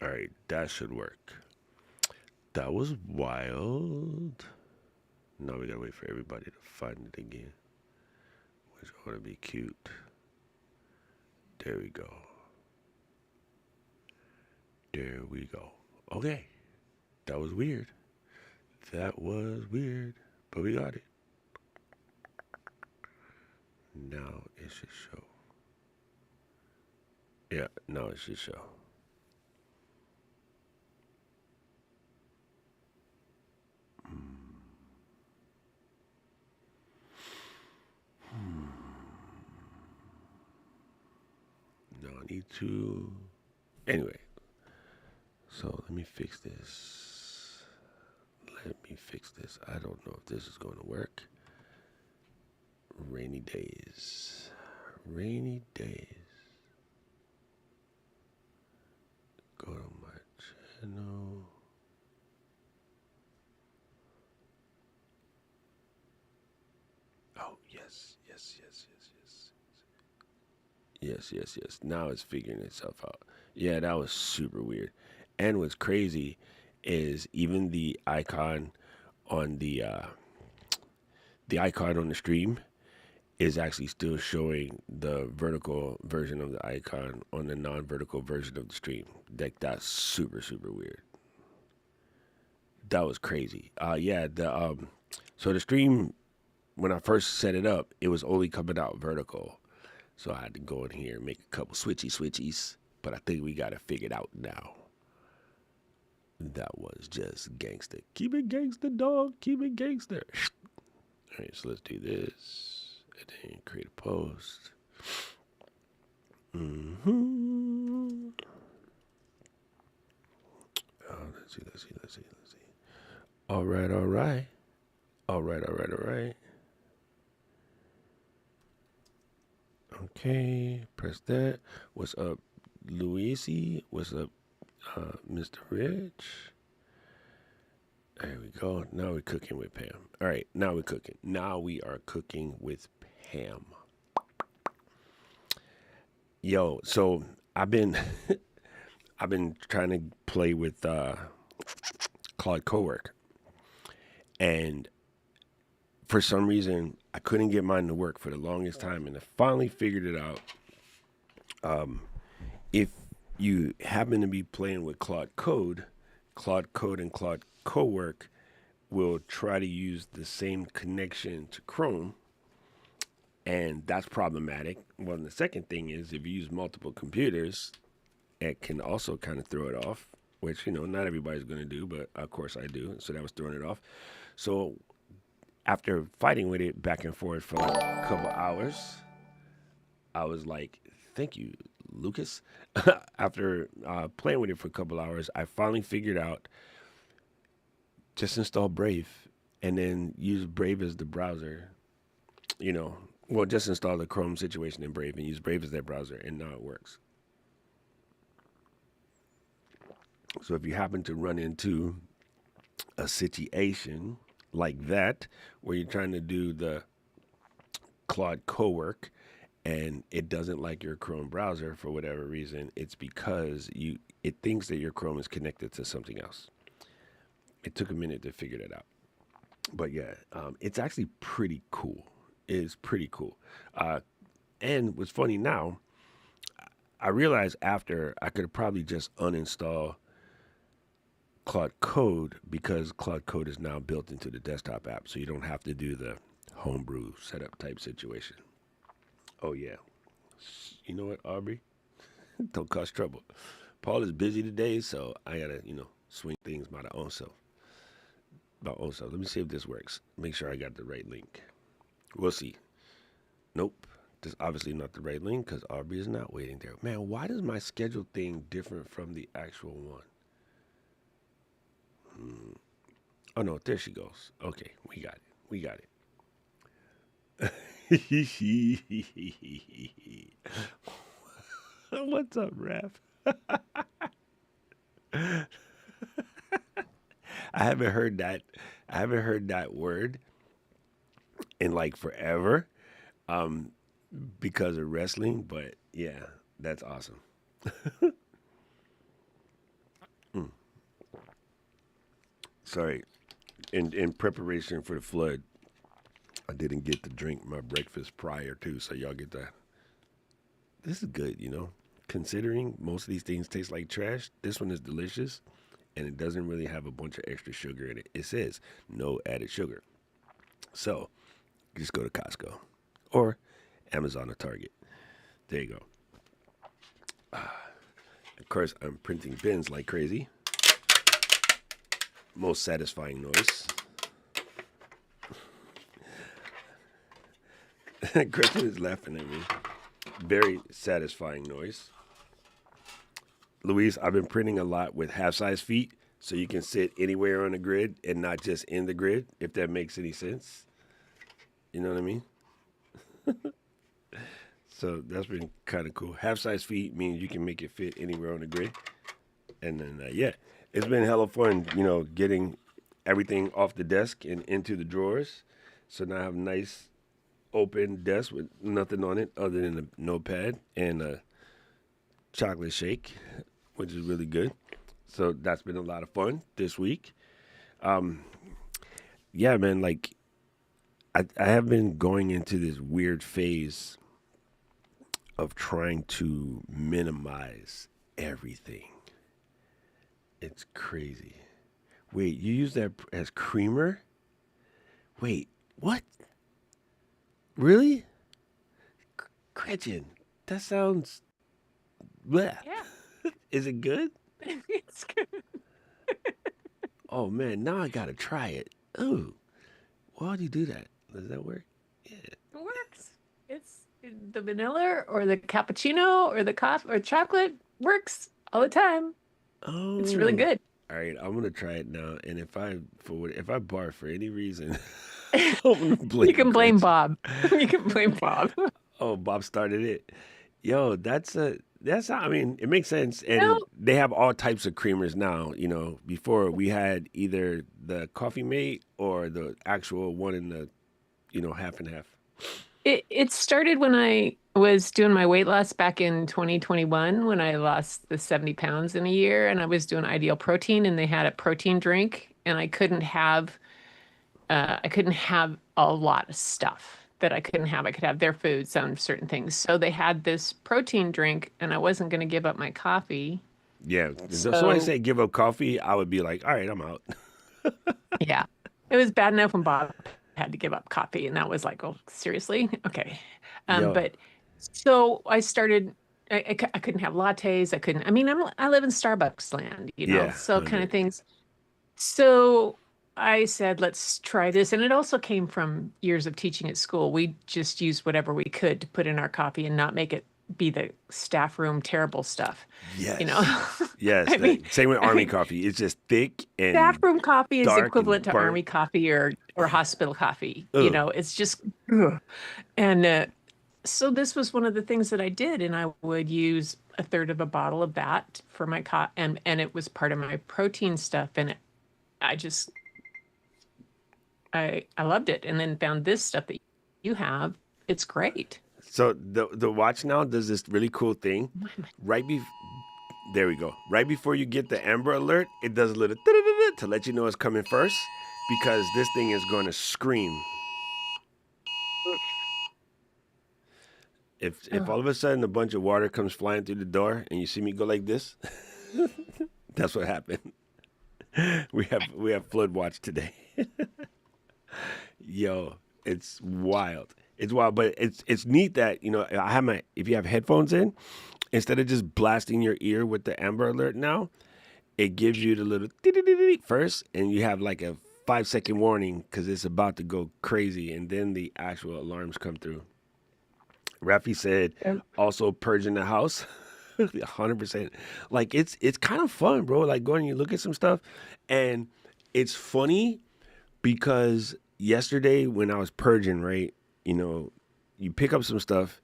All right, that should work. That was wild. Now we gotta wait for everybody to find it again, which ought to be cute. There we go. There we go. Okay, that was weird. That was weird, but we got it. Now it should show. Yeah, now it should show. Now I need to. Anyway, so let me fix this. Let me fix this. I don't know if this is going to work. Rainy days. Rainy days. Go to my channel. Oh, yes, yes, yes, yes, yes. Yes, yes, yes. Now it's figuring itself out. Yeah, that was super weird. And what's crazy is even on the icon on the stream is actually still showing the vertical version of the icon on the non-vertical version of the stream. That's super super weird. That was crazy. Yeah, the so the stream when I first set it up, it was only coming out vertical. So I had to go in here and make a couple switchies. But I think we got it figured out now. That was just gangster. Keep it gangster, dog. Keep it gangster. All right, so let's do this. And then create a post. Mm-hmm. Oh, let's see. All right, all right. All right, all right, all right. Okay, press that. What's up, Luisi? What's up, Mr. Rich? There we go. Now we're cooking with Pam. All right, now we're cooking. Now we are cooking with Pam. Yo, so I've been I've been trying to play with Claude Cowork, and for some reason I couldn't get mine to work for the longest time, and I finally figured it out. Um, if you happen to be playing with Claude Code and Claude Cowork will try to use the same connection to Chrome, and that's problematic. Well, the second thing is if you use multiple computers, it can also kind of throw it off, which not everybody's going to do, but of course I do. So that was throwing it off. So after fighting with it back and forth for like a couple hours, I was like, "Thank you, Lucas." After playing with it for a couple hours, I finally figured out just install Brave and then use Brave as the browser. You know, well, just install the Chrome situation in Brave and use Brave as that browser, and now it works. So if you happen to run into a situation like that where you're trying to do the Claude Cowork and it doesn't like your Chrome browser for whatever reason, it's because it thinks that your Chrome is connected to something else. It took a minute to figure that out, but yeah, it's actually pretty cool. It's pretty cool. Uh, and what's funny now, I realized after I could probably just uninstall Claude Code because Claude Code is now built into the desktop app, so you don't have to do the homebrew setup type situation. Oh yeah, you know what, Aubrey? Don't cause trouble. Paul is busy today, so I gotta swing things by the own self. By own self. Let me see if this works. Make sure I got the right link. We'll see. Nope. This is obviously not the right link because Aubrey is not waiting there. Man, why does my schedule thing different from the actual one? Hmm. Oh no, there she goes. Okay, we got it. We got it. What's up, Raph? I haven't heard that. I haven't heard that word in like forever, um, because of wrestling. But yeah, that's awesome. Sorry. In preparation for the flood, I didn't get to drink my breakfast prior to, so y'all get that. This is good, you know. Considering most of these things taste like trash, this one is delicious, and it doesn't really have a bunch of extra sugar in it. It says no added sugar. So just go to Costco or Amazon or Target. There you go. Of course, I'm printing bins like crazy. Most satisfying noise. Gretchen is laughing at me. Very satisfying noise. Louise, I've been printing a lot with half-size feet, so you can sit anywhere on the grid and not just in the grid, if that makes any sense. You know what I mean? So that's been kind of cool. Half-size feet means you can make it fit anywhere on the grid. And then, yeah, it's been hella fun, you know, getting everything off the desk and into the drawers. So now I have a nice open desk with nothing on it other than a notepad and a chocolate shake, which is really good. So that's been a lot of fun this week. Yeah, man, like I have been going into this weird phase of trying to minimize everything. It's crazy. Wait, you use that as creamer? Wait, what? Really? Gretchen, that sounds. Bleh. Yeah, Is it good? it's good. Oh man, now I gotta try it. Oh, why do you do that? Does that work? Yeah. It works. It's the vanilla or the cappuccino or the coffee or chocolate works all the time. It's really Oh. good. All right, I'm gonna try it now. And if I barf for any reason, I'm gonna You blame can blame Gretchen. Bob. You can blame Bob. Oh, Bob started it. Yo, that's how, I mean, it makes sense. And No, they have all types of creamers now. You know, before we had either the coffee mate or the actual one in the, half and half. it started when I was doing my weight loss back in 2021 when I lost the 70 pounds in a year and I was doing ideal protein and they had a protein drink and I couldn't have a lot of stuff that I couldn't have. I could have their foods on certain things. So they had this protein drink and I wasn't going to give up my coffee. Yeah. If somebody So say give up coffee, I would be like, all right, I'm out. yeah, it was bad enough when Bob had to give up coffee, and that was like, oh, seriously? Okay. Yo, But so I started. I couldn't have lattes. I couldn't. I mean, I live in Starbucks land, yeah, so kind 100. of things. So I said, let's try this, and it also came from years of teaching at school. We just used whatever we could to put in our coffee and not make it be the staff room terrible stuff, you know. Yes. Yes. I mean, Same with I Army mean, coffee. It's just thick staff and room coffee is dark and equivalent to burnt. army coffee or hospital coffee. Ugh. It's just, ugh. And so this was one of the things that I did, and I would use a third of a bottle of that for my and it was part of my protein stuff, and I just I loved it, and then found this stuff that you have. It's great. So the watch now does this really cool thing. Right be There we go. Right before you get the Amber Alert, it does a little to let you know it's coming first because this thing is going to scream. If Oh, all of a sudden a bunch of water comes flying through the door and you see me go like this, that's what happened. We have flood watch today. Yo, it's wild. It's wild, but it's neat that I have my if you have headphones in, instead of just blasting your ear with the Amber Alert now, it gives you the little first, and you have like a 5 second warning because it's about to go crazy, and then the actual alarms come through. Rafi said um, also purging the house. 100%. Like it's kind of fun, bro. Like going and you look at some stuff, and it's funny because yesterday when I was purging, right, you pick up some stuff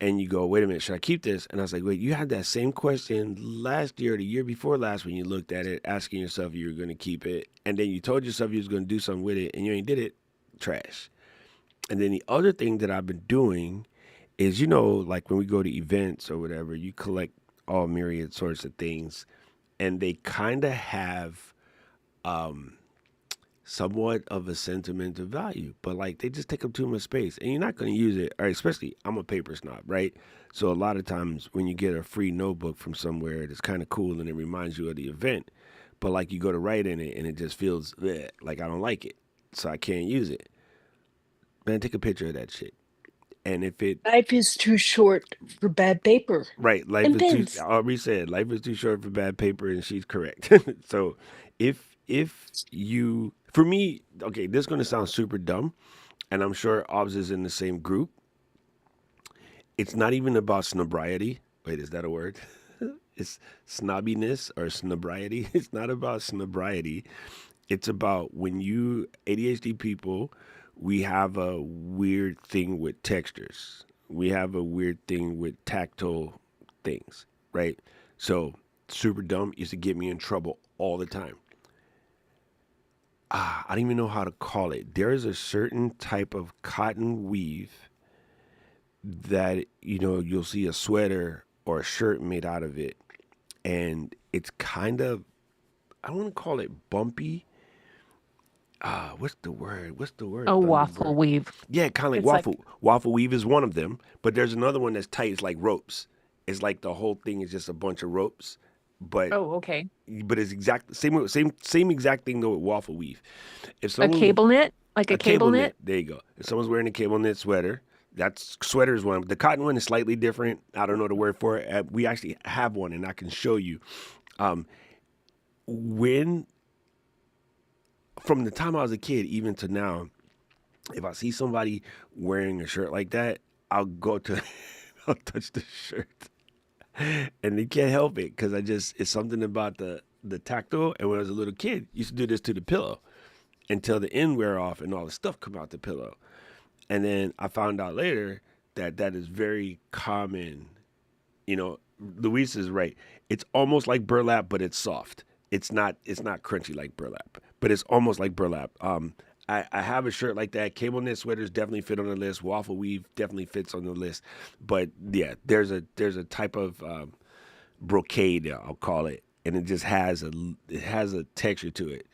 and you go, wait a minute, should I keep this? And I was like, wait, you had that same question last year or the year before last when you looked at it, asking yourself if you were going to keep it. And then you told yourself you was going to do something with it and you ain't did it. Trash. And then the other thing that I've been doing is, like when we go to events or whatever, you collect all myriad sorts of things. And they kind of have somewhat of a sentimental value, but like they just take up too much space and you're not going to use it. Or especially, I'm a paper snob, right? So a lot of times when you get a free notebook from somewhere, it's kind of cool and it reminds you of the event. But like you go to write in it and it just feels bleh, like I don't like it, so I can't use it. Man, take a picture of that shit. And if it Life is too short for bad paper right, life and is too. pens. I already said life is too short for bad paper, and she's correct. So if you for me, okay, this is going to sound super dumb, and I'm sure Obs is in the same group. It's not even about snobriety. Wait, is that a word? It's snobbiness or snobriety. It's not about snobriety. It's about when you ADHD people, we have a weird thing with textures. We have a weird thing with tactile things, right? So super dumb used to get me in trouble all the time. I don't even know how to call it. There is a certain type of cotton weave that you'll see a sweater or a shirt made out of it, and it's kind of, I don't want to call it bumpy. What's the word? What's the word? A waffle Thunderbird. weave. Yeah, kind of like It's like, waffle weave is one of them, but there's another one that's tight. It's like ropes. It's like the whole thing is just a bunch of ropes, but oh, okay. it's exact same exact thing though with waffle weave. If A someone's cable knit, like a a cable cable knit, knit. there you go. If someone's wearing a cable knit sweater, that's sweater is one. The cotton one is slightly different. I don't know the word for it. We actually have one, and I can show you. Um, when from the time I was a kid, even to now, if I see somebody wearing a shirt like that, I'll go to, I'll touch the shirt, and they can't help it because it's something about the tactile. And when I was a little kid, I used to do this to the pillow until the end wear off and all the stuff come out the pillow. And then I found out later that that is very common. Luis is right. It's almost like burlap, but it's soft. It's not crunchy like burlap, but it's almost like burlap. I have a shirt like that. Cable knit sweaters definitely fit on the list. Waffle weave definitely fits on the list. But yeah, there's a type of brocade, I'll call it, and it has a texture to it,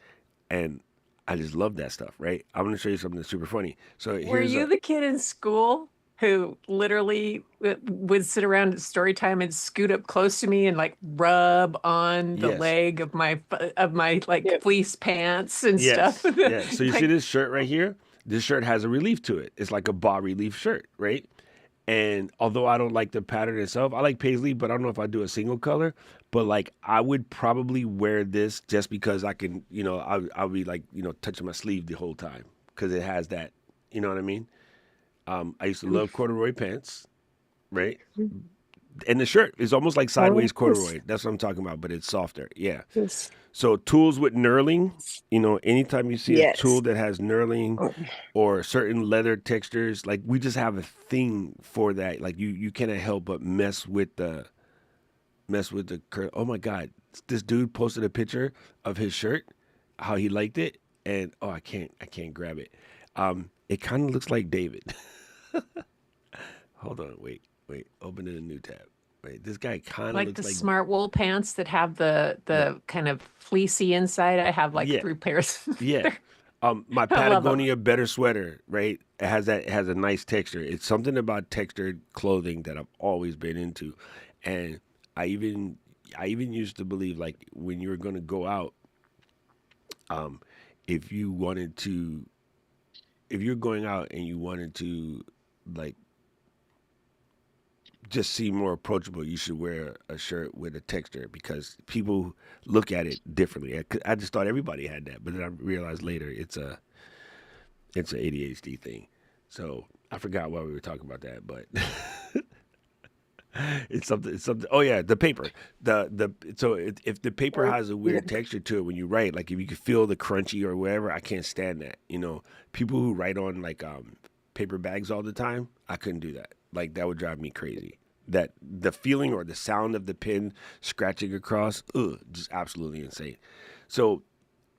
and I just love that stuff. Right? I'm gonna show you something that's super funny. So Were here's you a the kid in school who literally would sit around at story time and scoot up close to me and like rub on the yes. leg of my like Yep. fleece pants and stuff? Yes, yeah. So you see Like, this shirt right here? This shirt has a relief to it. It's like a bas relief shirt, right? And although I don't like the pattern itself, I like paisley, but I don't know if I do a single color. But like, I would probably wear this just because I can, I'll be like, touching my sleeve the whole time because it has that, you know what I mean? I used to love corduroy pants, right? And the shirt is almost like Oh, sideways yes. corduroy. That's what I'm talking about, but it's softer. Yeah. Yes. So tools with knurling, anytime you see a tool Yes. that has knurling Oh, or certain leather textures, like we just have a thing for that. Like you cannot help but mess with the curl. Oh my God, this dude posted a picture of his shirt, how he liked it, and oh I can't grab it. It kind of looks like David. Hold on, wait, open in a new tab. Wait, this guy kind of like the looks like smart wool pants that have the yeah, the kind of fleecy inside. I have like yeah. three pairs. Yeah. My I love them. Patagonia Better sweater, right? It has a nice texture. It's something about textured clothing that I've always been into. And I even I even used to believe like when you were gonna go out, um, if you wanted to if you're going out and you wanted to like just seem more approachable, you should wear a shirt with a texture because people look at it differently. I just thought everybody had that, but then I realized later it's an ADHD thing. So I forgot why we were talking about that, but it's something. It's something. Oh yeah, the paper. If the paper oh, has a weird yep. texture to it when you write, like if you can feel the crunchy or whatever, I can't stand that. People who write on like paper bags all the time, I couldn't do that. Like that would drive me crazy. That the feeling or the sound of the pen scratching across, just absolutely insane. So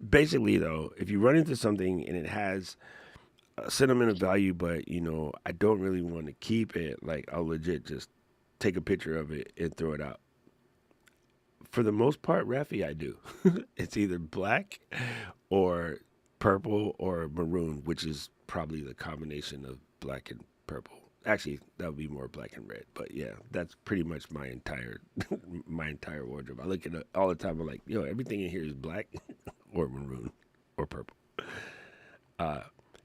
basically, though, if you run into something and it has a sentimental value, but I don't really want to keep it. Like I'll legit just take a picture of it and throw it out. For the most part, Rafi, I do. It's either black or purple or maroon, which is probably the combination of black and purple. Actually, that would be more black and red. But yeah, that's pretty much my entire my entire wardrobe. I look at it all the time. I'm like, yo, everything in here is black or maroon or purple.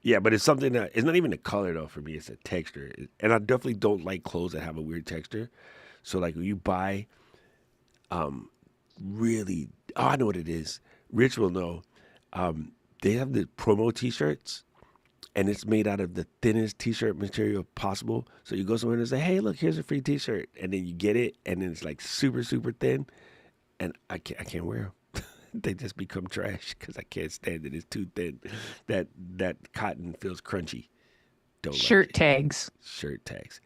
Yeah, but it's something that it's not even a color though for me. It's a texture, and I definitely don't like clothes that have a weird texture. So like when you buy really, oh, I know what it is. Rich will know. They have the promo T-shirts, and it's made out of the thinnest T-shirt material possible. So you go somewhere and say, "Hey, look, here's a free T-shirt," and then you get it, and then it's like super, super thin, and I can't wear them. They just become trash because I can't stand it. It's too thin. That cotton feels crunchy. Don't like Shirt it. tags. Shirt tags.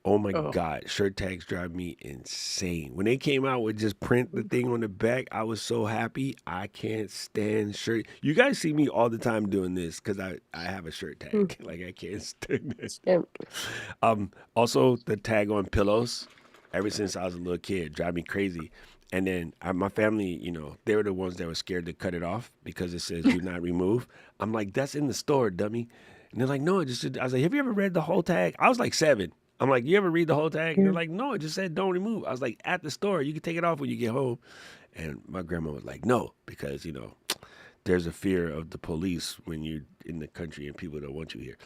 Oh my Oh, God, shirt tags drive me insane. When they came out with just print the thing on the back, I was so happy. I can't stand shirt. You guys see me all the time doing this because I have a shirt Mm. tag. Like I can't stand it. Yeah. Also the tag on pillows. Ever since I was a little kid, drive me crazy. And then my family, they were the ones that were scared to cut it off because it says "do not remove." I'm like, that's in the store, dummy. And they're like, no, it just. I was like, have you ever read the whole tag? I was like 7. I'm like, you ever read the whole tag? And they're Yeah. like, no, it just said don't remove. I was like, at the store, you can take it off when you get home. And my grandma was like, no, because there's a fear of the police when you're in the country and people don't want you here.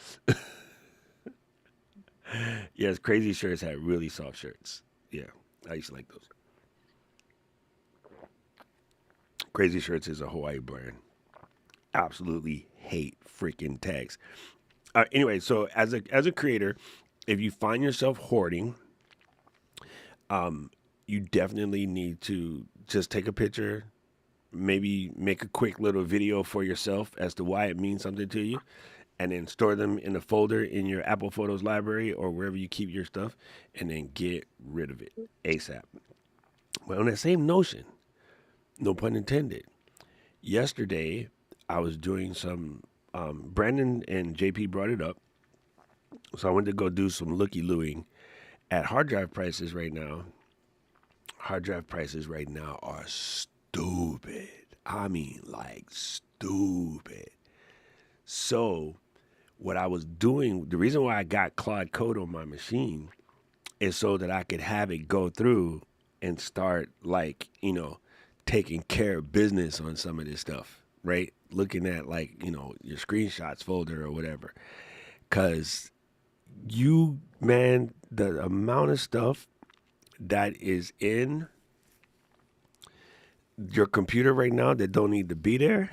Yes, crazy shirts had really soft shirts. Yeah, I used to like those. Crazy shirts is a Hawaii brand. Absolutely hate freaking tags. Anyway, so as a creator, if you find yourself hoarding, you definitely need to just take a picture, maybe make a quick little video for yourself as to why it means something to you, and then store them in a folder in your Apple Photos library or wherever you keep your stuff, and then get rid of it ASAP. Well, on that same notion, no pun intended, yesterday I was doing some, Brandon and JP brought it up, so I went to go do some looky-looing at hard drive prices right now. Hard drive prices right now are stupid. I mean, like stupid. So, what I was doing, the reason why I got Claude Code on my machine is so that I could have it go through and start, like, taking care of business on some of this stuff, right? Looking at, like, your screenshots folder or whatever. Because man, the amount of stuff that is in your computer right now that don't need to be there,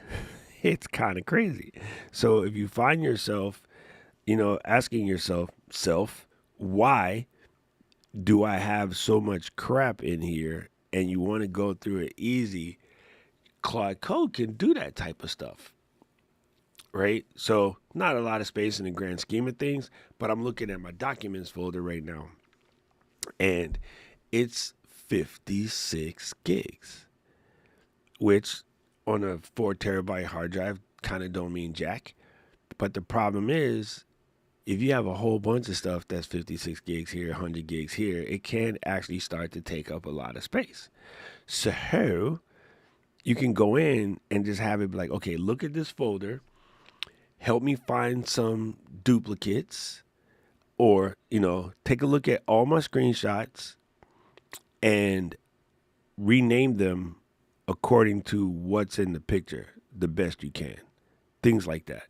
it's kind of crazy. So if you find yourself, asking yourself, why do I have so much crap in here? And you want to go through it easy, Claude Code can do that type of stuff, right? So not a lot of space in the grand scheme of things, but I'm looking at my documents folder right now, and it's 56 gigs, which on a 4 terabyte hard drive kind of don't mean jack. But the problem is, if you have a whole bunch of stuff that's 56 gigs here, 100 gigs here, it can actually start to take up a lot of space. So you can go in and just have it be like, okay, look at this folder, help me find some duplicates, or, take a look at all my screenshots and rename them according to what's in the picture the best you can. Things like that.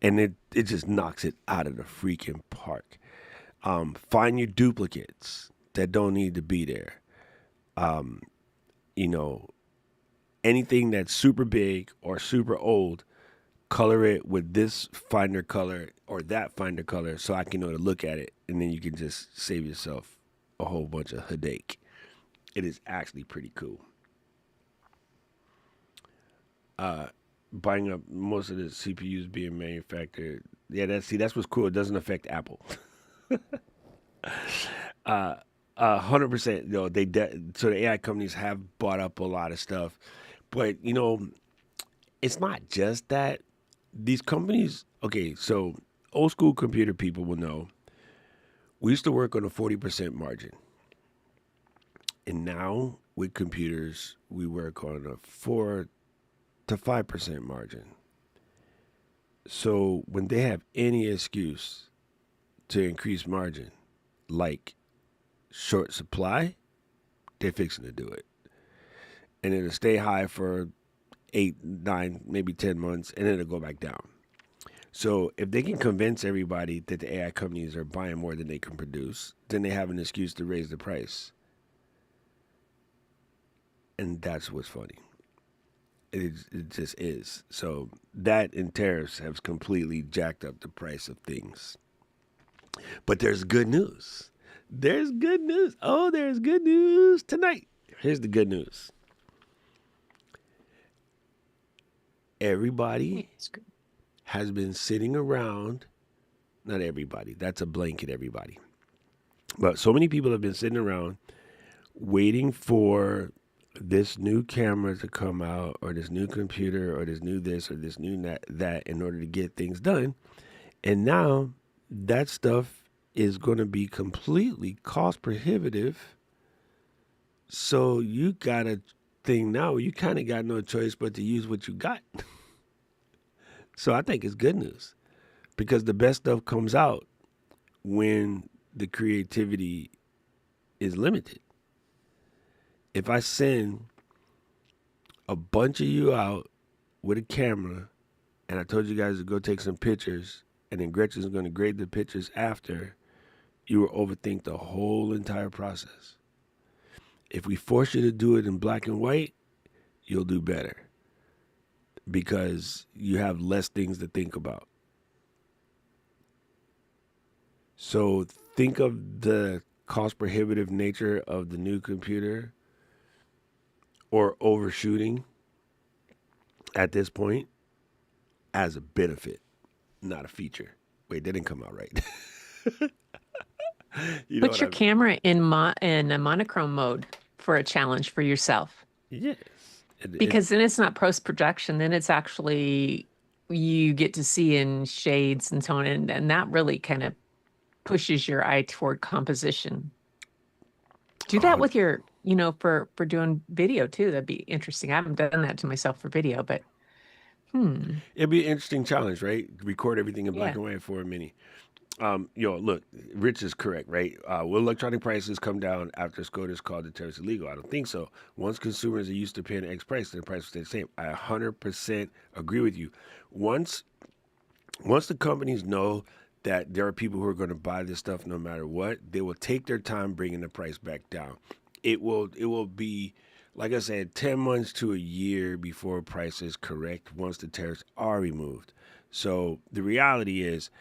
And it just knocks it out of the freaking park. Find your duplicates that don't need to be there. You know, anything that's super big or super old, color it with this finder color or that finder color so I can know to look at it, and then you can just save yourself a whole bunch of headache. It is actually pretty cool. Buying up most of the CPUs being manufactured. Yeah, that's what's cool. It doesn't affect Apple. 100%. So the AI companies have bought up a lot of stuff, but it's not just that. These companies. Okay, so old school computer people will know. We used to work on a 40% margin, and now with computers we work on a 4 to 5% margin. So when they have any excuse to increase margin, like short supply, they're fixing to do it. And it'll stay high for 8, 9, maybe 10 months, and then it'll go back down. So if they can convince everybody that the AI companies are buying more than they can produce, then they have an excuse to raise the price. And that's what's funny. It just is. So that and tariffs have completely jacked up the price of things. But there's good news. There's good news. Oh, there's good news tonight. Here's the good news. Everybody has been sitting around, not everybody, that's a blanket everybody. But so many people have been sitting around waiting for this new camera to come out, or this new computer, or this new this, or this new that, in order to get things done. And now that stuff is going to be completely cost prohibitive. So you got a thing now where you kind of got no choice but to use what you got. So I think it's good news, because the best stuff comes out when the creativity is limited. If I send a bunch of you out with a camera and I told you guys to go take some pictures, and then Gretchen's going to grade the pictures after, you will overthink the whole entire process. If we force you to do it in black and white, you'll do better, because you have less things to think about. So think of the cost prohibitive nature of the new computer, or overshooting at this point, as a benefit, not a feature. Wait, that didn't come out right. You know Put what your I mean? camera in a monochrome mode for a challenge for yourself. Yes. Because then it's not post-production, then it's actually you get to see in shades and tone, and that really kind of pushes your eye toward composition. Do that with your, for doing video too. That'd be interesting. I haven't done that to myself for video, but It'd be an interesting challenge, right? Record everything in black Yeah. and white for a mini. Look, Rich is correct, right? Will electronic prices come down after SCOTUS called the tariffs illegal? I don't think so. Once consumers are used to paying X price, then the price will stay the same. I 100% agree with you. Once the companies know that there are people who are going to buy this stuff no matter what, they will take their time bringing the price back down. It will be, like I said, 10 months to a year before prices correct once the tariffs are removed. So the reality is,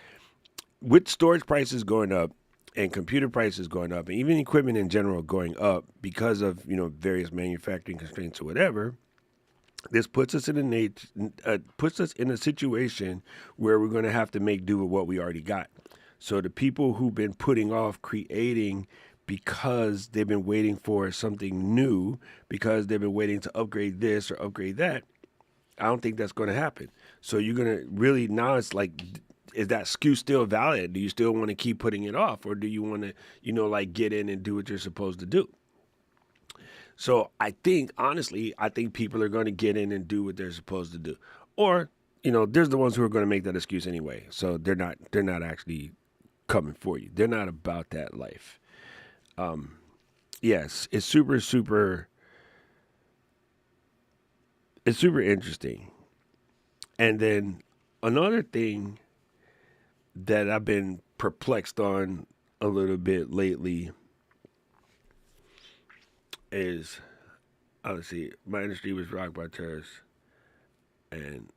with storage prices going up and computer prices going up, and even equipment in general going up because of various manufacturing constraints or whatever, this puts us in a situation where we're going to have to make do with what we already got. So the people who've been putting off creating because they've been waiting for something new, because they've been waiting to upgrade this or upgrade that, I don't think that's going to happen. So you're going to really, now it's like, is that SKU still valid? Do you still want to keep putting it off, or do you want to, get in and do what you're supposed to do? So I think, honestly, people are going to get in and do what they're supposed to do. Or, there's the ones who are going to make that excuse anyway. So they're not actually coming for you. They're not about that life. Yes, it's super, super, it's super interesting. And then another thing that I've been perplexed on a little bit lately is, let's see, my industry was rocked by tariffs, and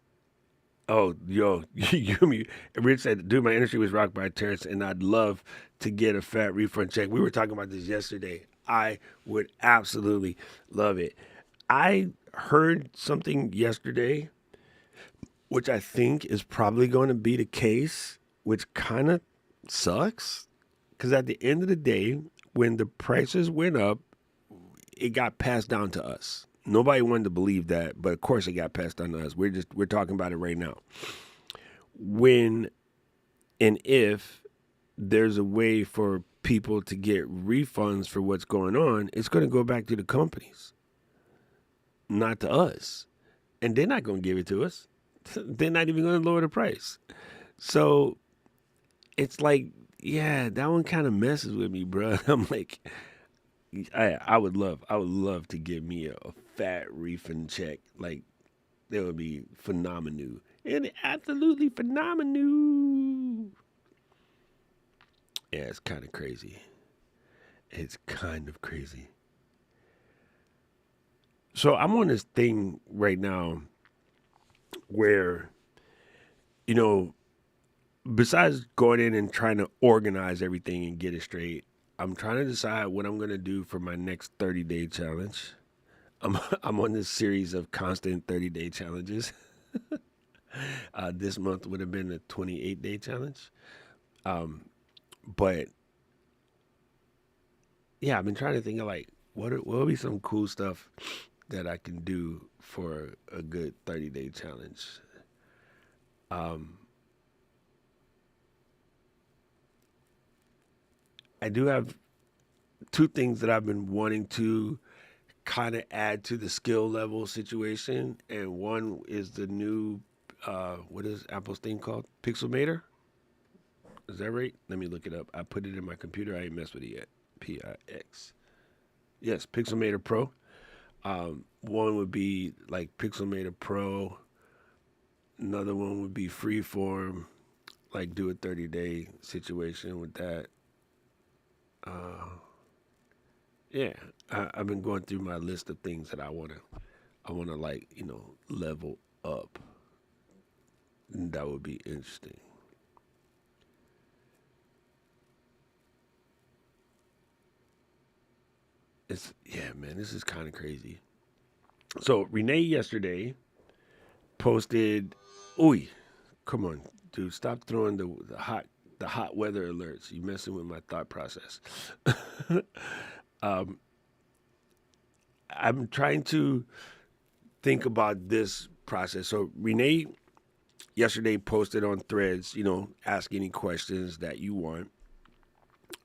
Rich said, dude, my industry was rocked by tariffs, and I'd love to get a fat refund check. We were talking about this yesterday. I would absolutely love it. I heard something yesterday, which I think is probably going to be the case, which kind of sucks, because at the end of the day, when the prices went up, it got passed down to us. Nobody wanted to believe that, but of course it got passed down to us. We're talking about it right now. When and if there's a way for people to get refunds for what's going on, it's going to go back to the companies, not to us. And they're not going to give it to us. They're not even going to lower the price. So it's like, yeah, that one kind of messes with me, bro. I'm like, I would love to give me a fat refund check. Like, that would be phenomenal. And absolutely phenomenal. Yeah, it's kind of crazy. It's kind of crazy. So I'm on this thing right now where, you know, besides going in and trying to organize everything and get it straight, I'm trying to decide what I'm going to do for my next 30-day challenge. I'm on this series of constant 30-day challenges. This month would have been a 28-day challenge. But yeah, I've been trying to think of like what would be some cool stuff that I can do for a good 30-day challenge. I do have two things that I've been wanting to kind of add to the skill level situation, and one is the new what is Apple's thing called? Pixelmator? Is that right? Let me look it up. I put it in my computer. I ain't messed with it yet. Pix. Yes, Pixelmator Pro. One would be like Pixelmator Pro. Another one would be Freeform. Like do a 30-day situation with that. Yeah, I've been going through my list of things that I wanna like level up. That would be interesting. Yeah, man, this is kind of crazy. So Renee yesterday posted, "Oi, come on, dude, stop throwing the hot weather alerts. You messing with my thought process." um, I'm trying to think about this process. So Renee yesterday posted on Threads, ask any questions that you want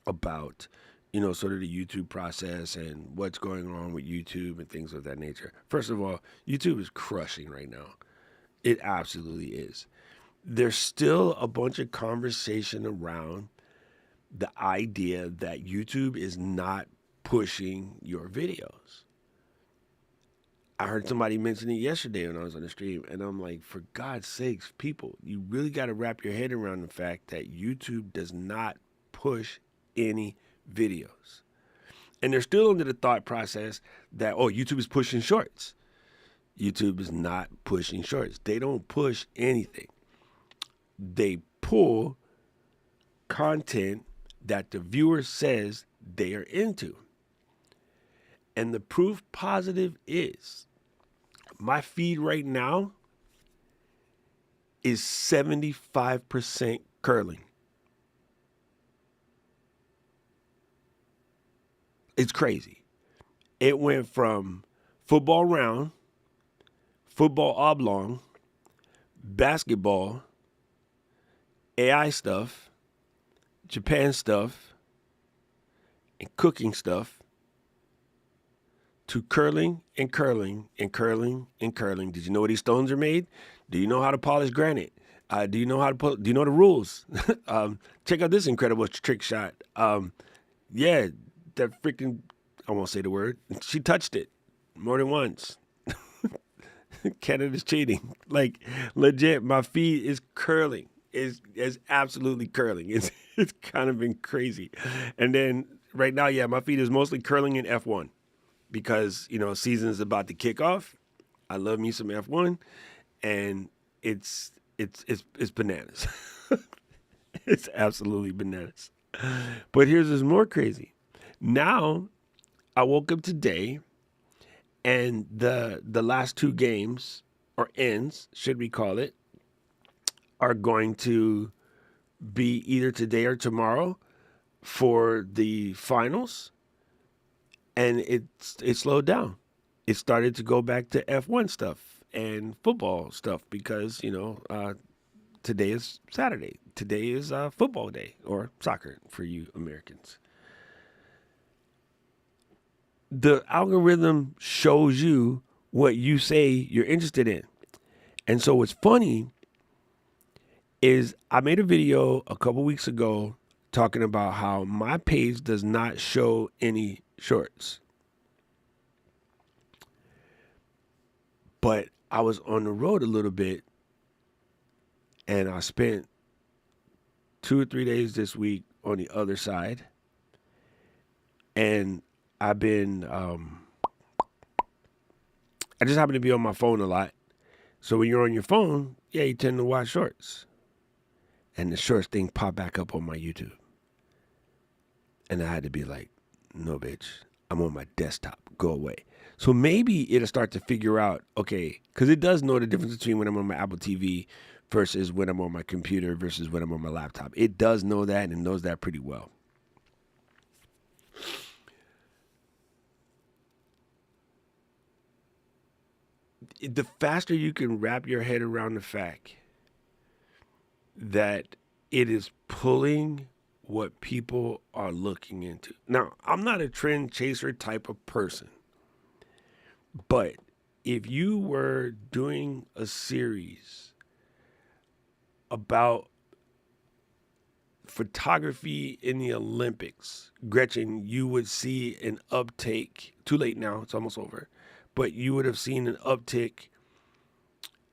about, sort of the YouTube process and what's going on with YouTube and things of that nature. First of all, YouTube is crushing right now. It absolutely is. There's still a bunch of conversation around the idea that YouTube is not pushing your videos. I heard somebody mention it yesterday when I was on the stream, and I'm like, for God's sakes, people, you really got to wrap your head around the fact that YouTube does not push any videos. And they're still under the thought process that, oh, YouTube is pushing shorts. YouTube is not pushing shorts. They don't push anything. They pull content that the viewer says they are into. And the proof positive is my feed right now is 75% curling. It's crazy. It went from football round, football oblong, basketball, AI stuff, Japan stuff, and cooking stuff, to curling and curling and curling and curling. Did you know what these stones are made? Do you know how to polish granite? Do you know how to do you know the rules? Check out this incredible trick shot. Yeah, that freaking, I won't say the word. She touched it more than once. Canada's cheating. Like, legit, my feed is curling. Is absolutely curling. It's kind of been crazy. And then right now, yeah, my feed is mostly curling in F1 because, season is about to kick off. I love me some F1, and it's bananas. It's absolutely bananas. But here's what's more crazy. Now, I woke up today, and the last two games, or ends, should we call it, are going to be either today or tomorrow for the finals, and it slowed down. It started to go back to F1 stuff and football stuff because today is Saturday. Today is football day, or soccer for you Americans. The algorithm shows you what you say you're interested in. And so what's funny is I made a video a couple weeks ago talking about how my page does not show any shorts. But I was on the road a little bit, and I spent 2 or 3 days this week on the other side. And I've been, I just happen to be on my phone a lot. So when you're on your phone, yeah, you tend to watch shorts. And the shorts thing popped back up on my YouTube. And I had to be like, no, bitch, I'm on my desktop. Go away. So maybe it'll start to figure out, okay, because it does know the difference between when I'm on my Apple TV versus when I'm on my computer versus when I'm on my laptop. It does know that and knows that pretty well. The faster you can wrap your head around the fact that it is pulling what people are looking into. Now, I'm not a trend chaser type of person, but if you were doing a series about photography in the Olympics, Gretchen, you would see an uptake. Too late now, it's almost over. But you would have seen an uptick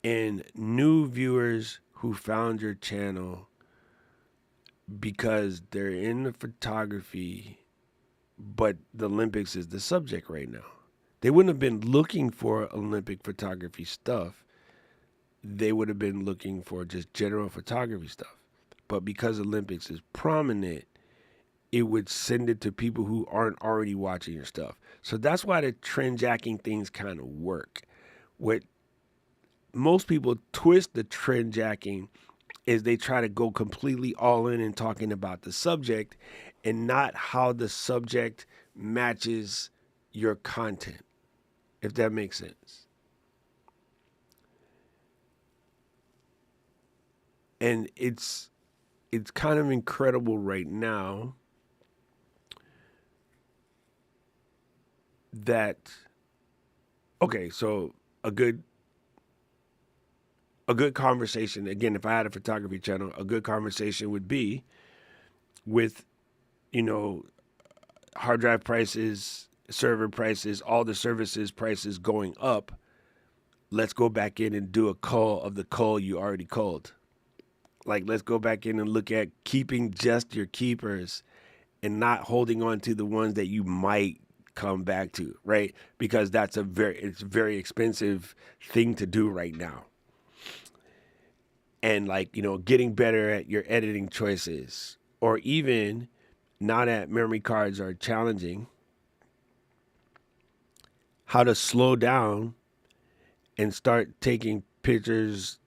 in new viewers who found your channel because they're in the photography, but the Olympics is the subject right now. They wouldn't have been looking for Olympic photography stuff. They would have been looking for just general photography stuff. But because Olympics is prominent, it would send it to people who aren't already watching your stuff. So that's why the trend jacking things kind of work. What most people twist the trend jacking is they try to go completely all in and talking about the subject and not how the subject matches your content, if that makes sense. And it's kind of incredible right now that, okay, so a good conversation, again, if I had a photography channel, a good conversation would be with, hard drive prices, server prices, all the services prices going up. Let's go back in and do a cull of the cull you already culled. Like, let's go back in and look at keeping just your keepers and not holding on to the ones that you might come back to, right? Because it's a very expensive thing to do right now. And getting better at your editing choices, or even now that memory cards are challenging, how to slow down and start taking pictures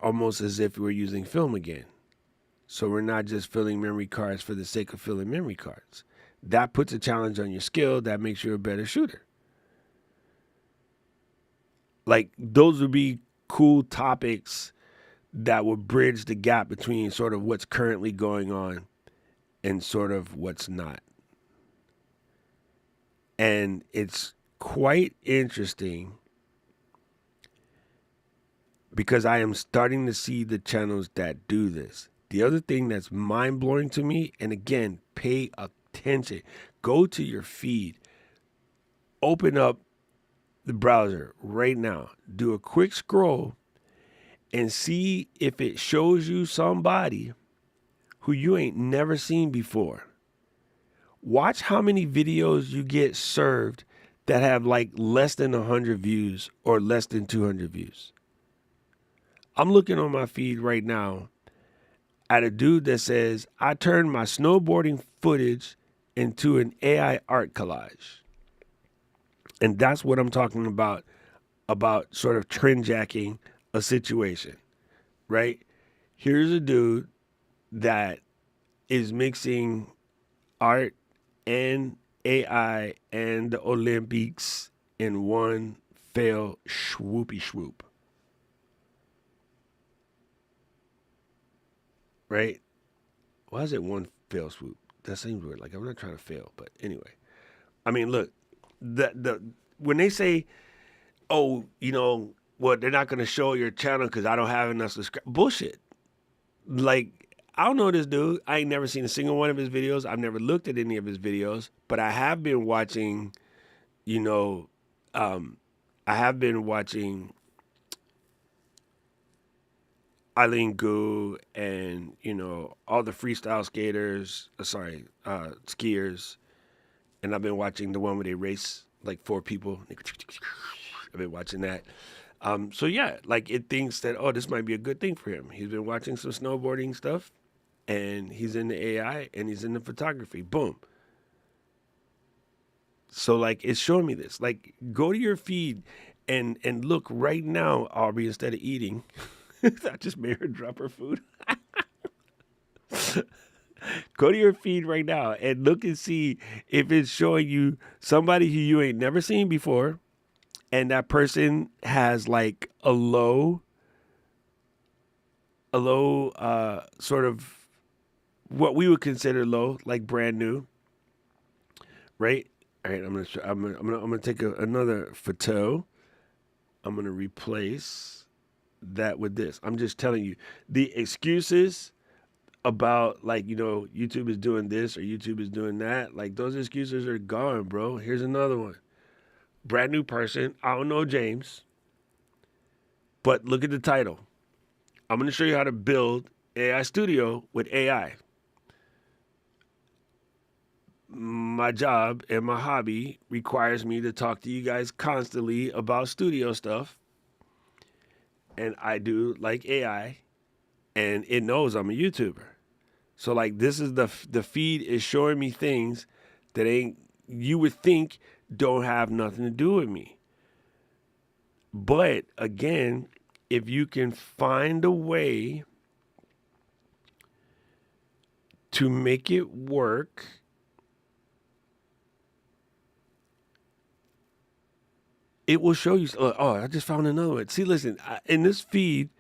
almost as if we're using film again. So we're not just filling memory cards for the sake of filling memory cards. That puts a challenge on your skill. That makes you a better shooter. Like, those would be cool topics that would bridge the gap between sort of what's currently going on and sort of what's not. And it's quite interesting because I am starting to see the channels that do this. The other thing that's mind-blowing to me, and again, pay attention. Go to your feed. Open up the browser right now. Do a quick scroll and see if it shows you somebody who you ain't never seen before. Watch how many videos you get served that have like less than 100 views or less than 200 views. I'm looking on my feed right now at a dude that says, I turned my snowboarding footage into an AI art collage. And that's what I'm talking about sort of trend jacking a situation, right? Here's a dude that is mixing art and AI and the Olympics in one fell swoopy swoop. Right? Why is it one fell swoop? That seems weird. Like, I'm not trying to fail, but anyway. I mean, look, the when they say, oh, well, they're not going to show your channel because I don't have enough subscribers. Bullshit. Like, I don't know this dude. I ain't never seen a single one of his videos. I've never looked at any of his videos, but I have been watching, you know, I have been watching Eileen Gu and, you know, all the freestyle skaters, skiers. And I've been watching the one where they race like 4 people. I've been watching that. So yeah, like it thinks that, oh, this might be a good thing for him. He's been watching some snowboarding stuff and he's in the AI and he's in the photography. Boom. So like it's showing me this. Like go to your feed and look right now, Aubrey, instead of eating. I just made her drop her food. Go to your feed right now and look and see if it's showing you somebody who you ain't never seen before, and that person has like a low sort of what we would consider low, like brand new, right? All right, I'm gonna take another photo. I'm gonna replace that with this. I'm just telling you the excuses about like, you know, YouTube is doing this or YouTube is doing that. Like those excuses are gone, bro. Here's another one. Brand new person. I don't know James, but look at the title. I'm going to show you how to build AI Studio with AI. My job and my hobby requires me to talk to you guys constantly about studio stuff. And I do like AI, and it knows I'm a YouTuber. So like this is the feed is showing me things that ain't, you would think don't have nothing to do with me. But again, if you can find a way to make it work, it will show you. Oh, I just found another one. See, listen, in this feed,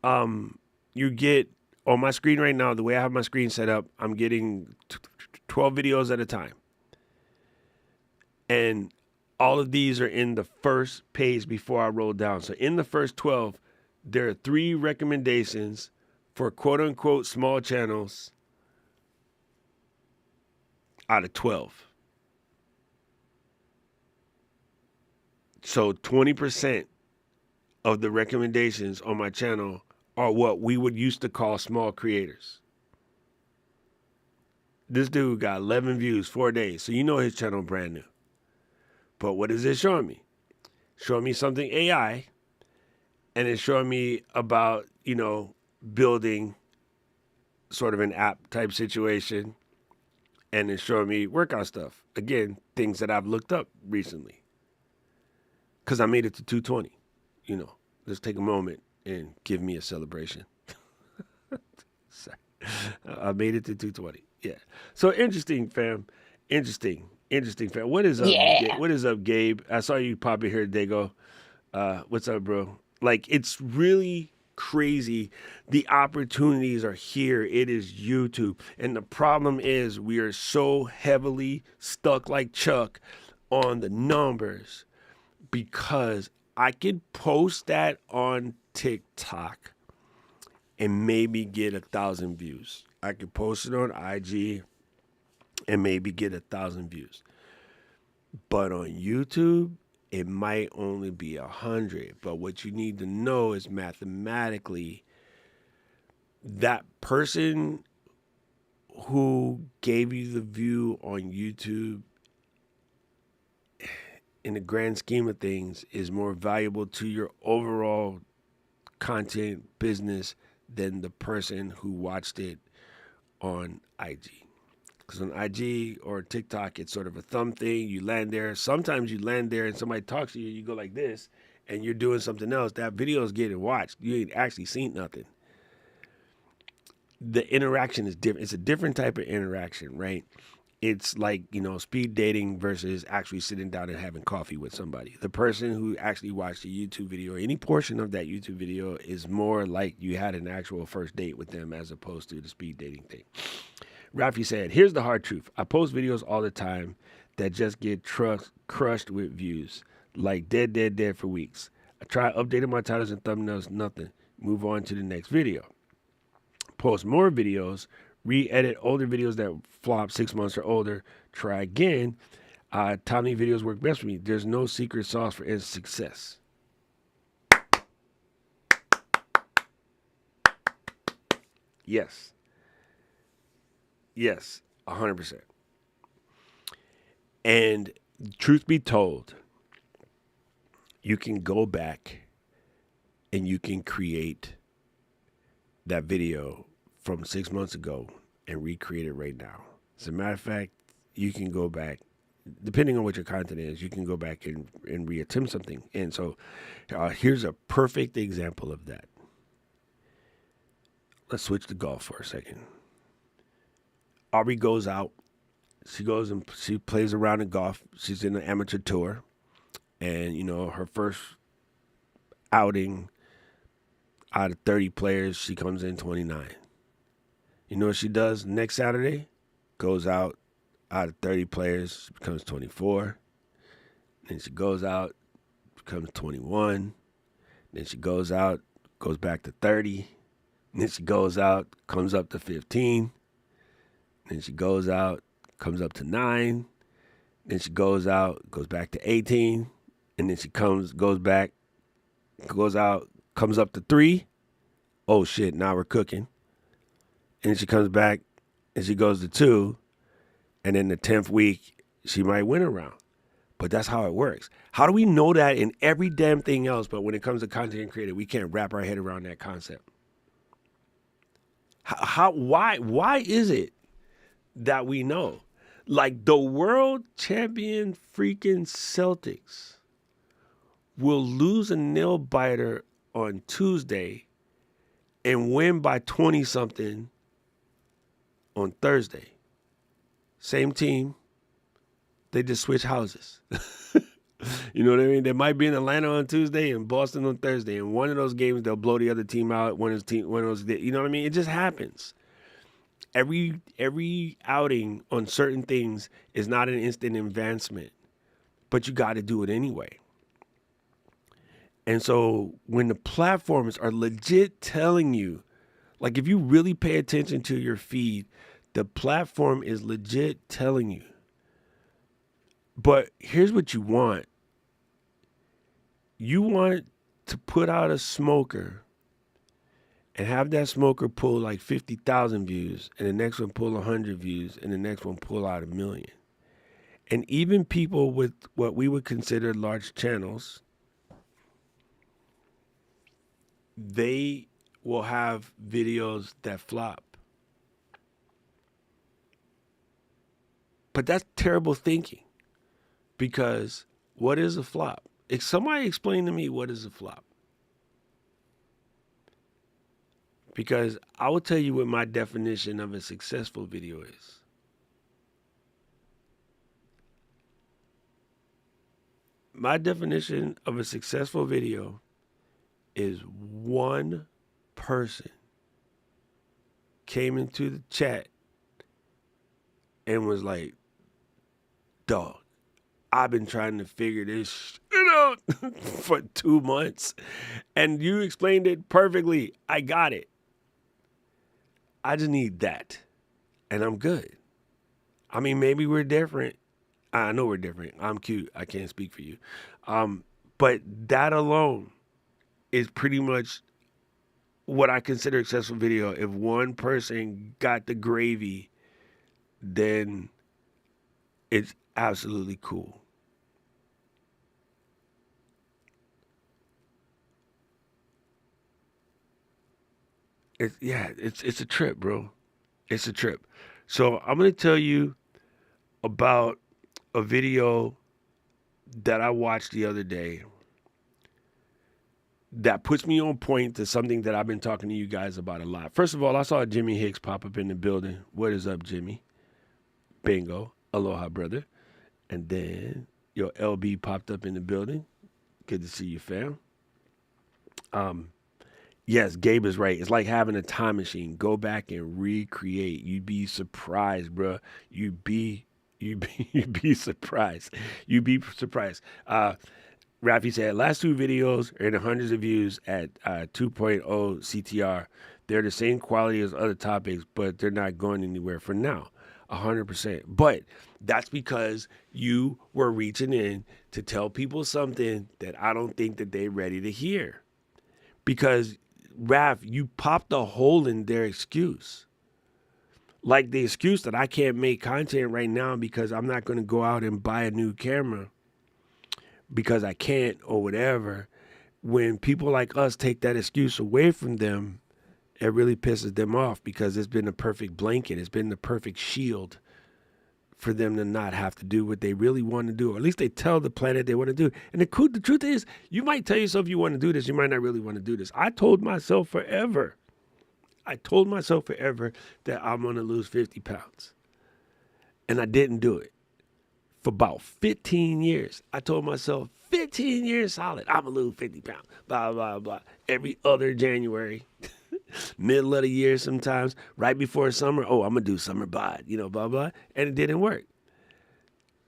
you get on my screen right now, the way I have my screen set up, I'm getting 12 videos at a time. And all of these are in the first page before I roll down. So in the first 12, there are 3 recommendations for quote unquote small channels out of 12. So 20% of the recommendations on my channel are what we would used to call small creators. This dude got 11 views, 4 days. So you know his channel brand new. But what is it showing me? Showing me something AI, and it's showing me about, you know, building sort of an app type situation, and it's showing me workout stuff. Again, things that I've looked up recently. Because I made it to 220. You know, let's take a moment and give me a celebration. Sorry. I made it to 220. Yeah. So interesting, fam. Interesting, fam. What is up? Yeah. What is up, Gabe? I saw you pop in here, Dago. What's up, bro? Like, it's really crazy. The opportunities are here. It is YouTube. And the problem is we are so heavily stuck like Chuck on the numbers, because I could post that on TikTok and maybe get 1,000 views. I could post it on IG and maybe get 1,000 views. But on YouTube, it might only be 100. But what you need to know is mathematically, that person who gave you the view on YouTube, in the grand scheme of things, is more valuable to your overall content business than the person who watched it on IG. Because on IG or TikTok, it's sort of a thumb thing. You land there. Sometimes you land there and somebody talks to you, you go like this, and you're doing something else. That video is getting watched. You ain't actually seen nothing. The interaction is different. It's a different type of interaction, right? It's like, you know, speed dating versus actually sitting down and having coffee with somebody. The person who actually watched a YouTube video, or any portion of that YouTube video, is more like you had an actual first date with them as opposed to the speed dating thing. Rafi said, here's the hard truth. I post videos all the time that just get crushed with views, like dead for weeks. I try updating my titles and thumbnails, nothing. Move on to the next video. Post more videos, re-edit older videos that flop 6 months or older. Try again. Timely videos work best for me. There's no secret sauce for instant success. Yes. Yes, 100%. And truth be told, you can go back and you can create that video from 6 months ago and recreate it right now. As a matter of fact, you can go back, depending on what your content is, you can go back and reattempt something. And so here's a perfect example of that. Let's switch to golf for a second. Aubrey goes out. She goes and she plays around in golf. She's in the amateur tour. And, you know, her first outing out of 30 players, she comes in 29. You know what she does next Saturday? Goes out of 30 players, she becomes 24. Then she goes out, becomes 21. Then she goes out, goes back to 30. Then she goes out, comes up to 15. Then she goes out, comes up to 9. Then she goes out, goes back to 18. And then she goes out, comes up to 3. Oh shit, now we're cooking. And then she comes back and she goes to 2. And then the 10th week, she might win a round. But that's how it works. How do we know that in every damn thing else, but when it comes to content creator, we can't wrap our head around that concept? Why is it that we know? Like the world champion freaking Celtics will lose a nail biter on Tuesday and win by 20 something on Thursday. Same team. They just switch houses. You know what I mean? They might be in Atlanta on Tuesday and Boston on Thursday. And one of those games, they'll blow the other team out. One of those, you know what I mean? It just happens. Every outing on certain things is not an instant advancement, but you got to do it anyway. And so when the platforms are legit telling you, like if you really pay attention to your feed, the platform is legit telling you. But here's what you want. You want to put out a smoker and have that smoker pull like 50,000 views, and the next one pull 100 views, and the next one pull out 1 million. And even people with what we would consider large channels, they will have videos that flop. But that's terrible thinking, because what is a flop? If somebody explain to me what is a flop. Because I will tell you what my definition of a successful video is. My definition of a successful video is one person came into the chat and was like, dog, I've been trying to figure this shit out for 2 months, and you explained it perfectly. I got it. I just need that, and I'm good. I mean, maybe we're different. I know we're different. I'm cute. I can't speak for you. But that alone is pretty much what I consider a successful video. If one person got the gravy, then it's absolutely cool. It's a trip, bro. It's a trip. So I'm going to tell you about a video that I watched the other day that puts me on point to something that I've been talking to you guys about a lot. First of all, I saw Jimmy Hicks pop up in the building. What is up, Jimmy? Bingo. Aloha, brother. And then your LB popped up in the building. Good to see you, fam. Yes, Gabe is right. It's like having a time machine. Go back and recreate. You'd be surprised, bro. You'd be surprised. You'd be surprised. Rafi said, last two videos are in the hundreds of views at 2.0 CTR. They're the same quality as other topics, but they're not going anywhere for now. 100%. But that's because you were reaching in to tell people something that I don't think that they're ready to hear. Because, Raf, you popped a hole in their excuse. Like the excuse that I can't make content right now because I'm not going to go out and buy a new camera because I can't or whatever. When people like us take that excuse away from them, it really pisses them off because it's been a perfect blanket. It's been the perfect shield for them to not have to do what they really want to do, or at least they tell the planet they want to do. And the truth is, you might tell yourself you want to do this, you might not really want to do this. I told myself forever that I'm going to lose 50 pounds. And I didn't do it. For about 15 years, I told myself, 15 years solid, I'm going to lose 50 pounds, blah, blah, blah. Every other January, middle of the year sometimes, right before summer, oh, I'm going to do summer bod, blah, blah. And it didn't work.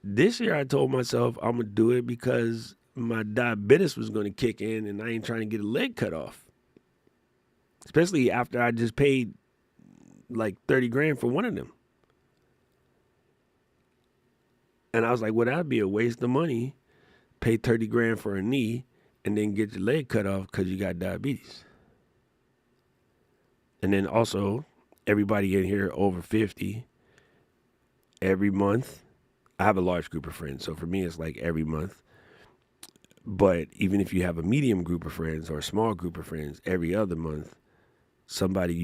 This year, I told myself I'm going to do it because my diabetes was going to kick in and I ain't trying to get a leg cut off. Especially after I just paid like 30 grand for one of them. And I was like, well, that'd be a waste of money. Pay 30 grand for a knee and then get your leg cut off because you got diabetes. And then also, everybody in here over 50, every month, I have a large group of friends. So for me, it's like every month. But even if you have a medium group of friends or a small group of friends, every other month, somebody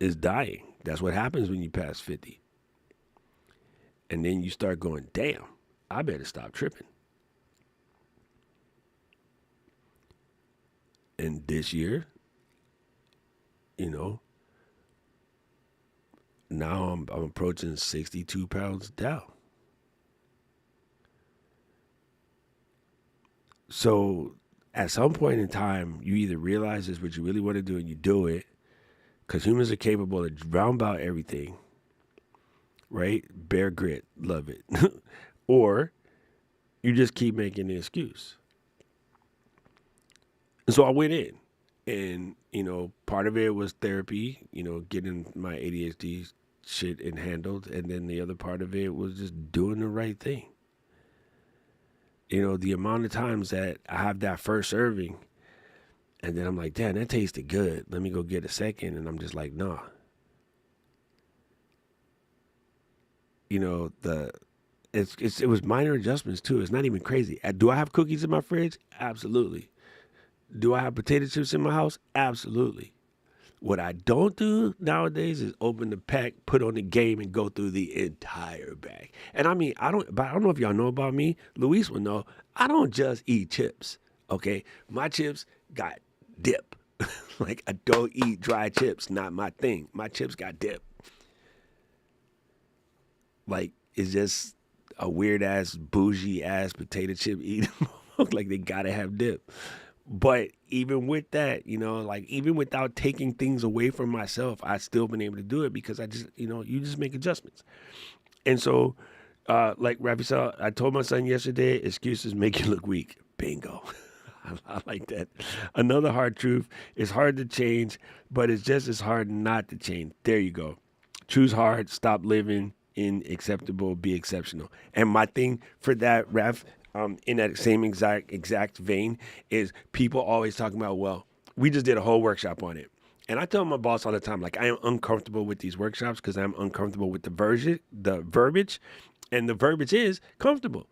is dying. That's what happens when you pass 50. And then you start going, damn, I better stop tripping. And this year, now I'm approaching 62 pounds down. So at some point in time, you either realize this is what you really want to do and you do it, because humans are capable of round about everything, right? Bear grit, love it. Or you just keep making the excuse. And so I went in and, part of it was therapy, getting my ADHD shit handled. And then the other part of it was just doing the right thing. The amount of times that I have that first serving and then I'm like, damn, that tasted good. Let me go get a second. And I'm just like, nah. It was minor adjustments too. It's not even crazy. Do I have cookies in my fridge? Absolutely. Do I have potato chips in my house? Absolutely. What I don't do nowadays is open the pack, put on the game, and go through the entire bag. And I mean, I don't know if y'all know about me. Luis will know. I don't just eat chips. Okay, my chips got dip. Like I don't eat dry chips. Not my thing. My chips got dip. Like it's just a weird ass, bougie ass potato chip eating. Like they gotta have dip. But even with that, even without taking things away from myself, I've still been able to do it because I just, you just make adjustments. And so, like Rafi said, I told my son yesterday, excuses make you look weak. Bingo. I like that. Another hard truth, it's hard to change, but it's just as hard not to change. There you go. Choose hard, stop living unacceptable, be exceptional. And my thing for that, Raf, in that same exact vein, is people always talking about, well, we just did a whole workshop on it. And I tell my boss all the time, like, I am uncomfortable with these workshops because I'm uncomfortable with the verbiage, and the verbiage is comfortable.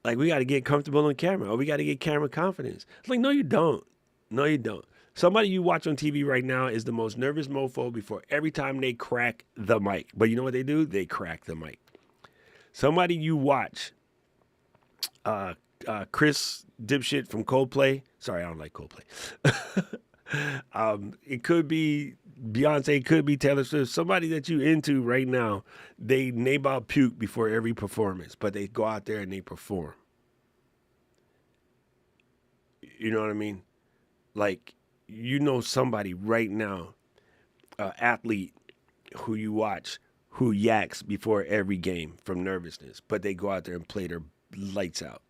Like, we got to get comfortable on camera, or we got to get camera confidence. It's like, no, you don't. No, you don't. Somebody you watch on TV right now is the most nervous mofo before every time they crack the mic. But you know what they do? They crack the mic. Somebody you watch, Chris Dipshit from Coldplay. Sorry, I don't like Coldplay. It could be Beyonce, it could be Taylor Swift. Somebody that you into right now, they nabob puke before every performance, but they go out there and they perform. You know what I mean? Like, somebody right now, athlete who you watch, who yaks before every game from nervousness, but they go out there and play their lights out.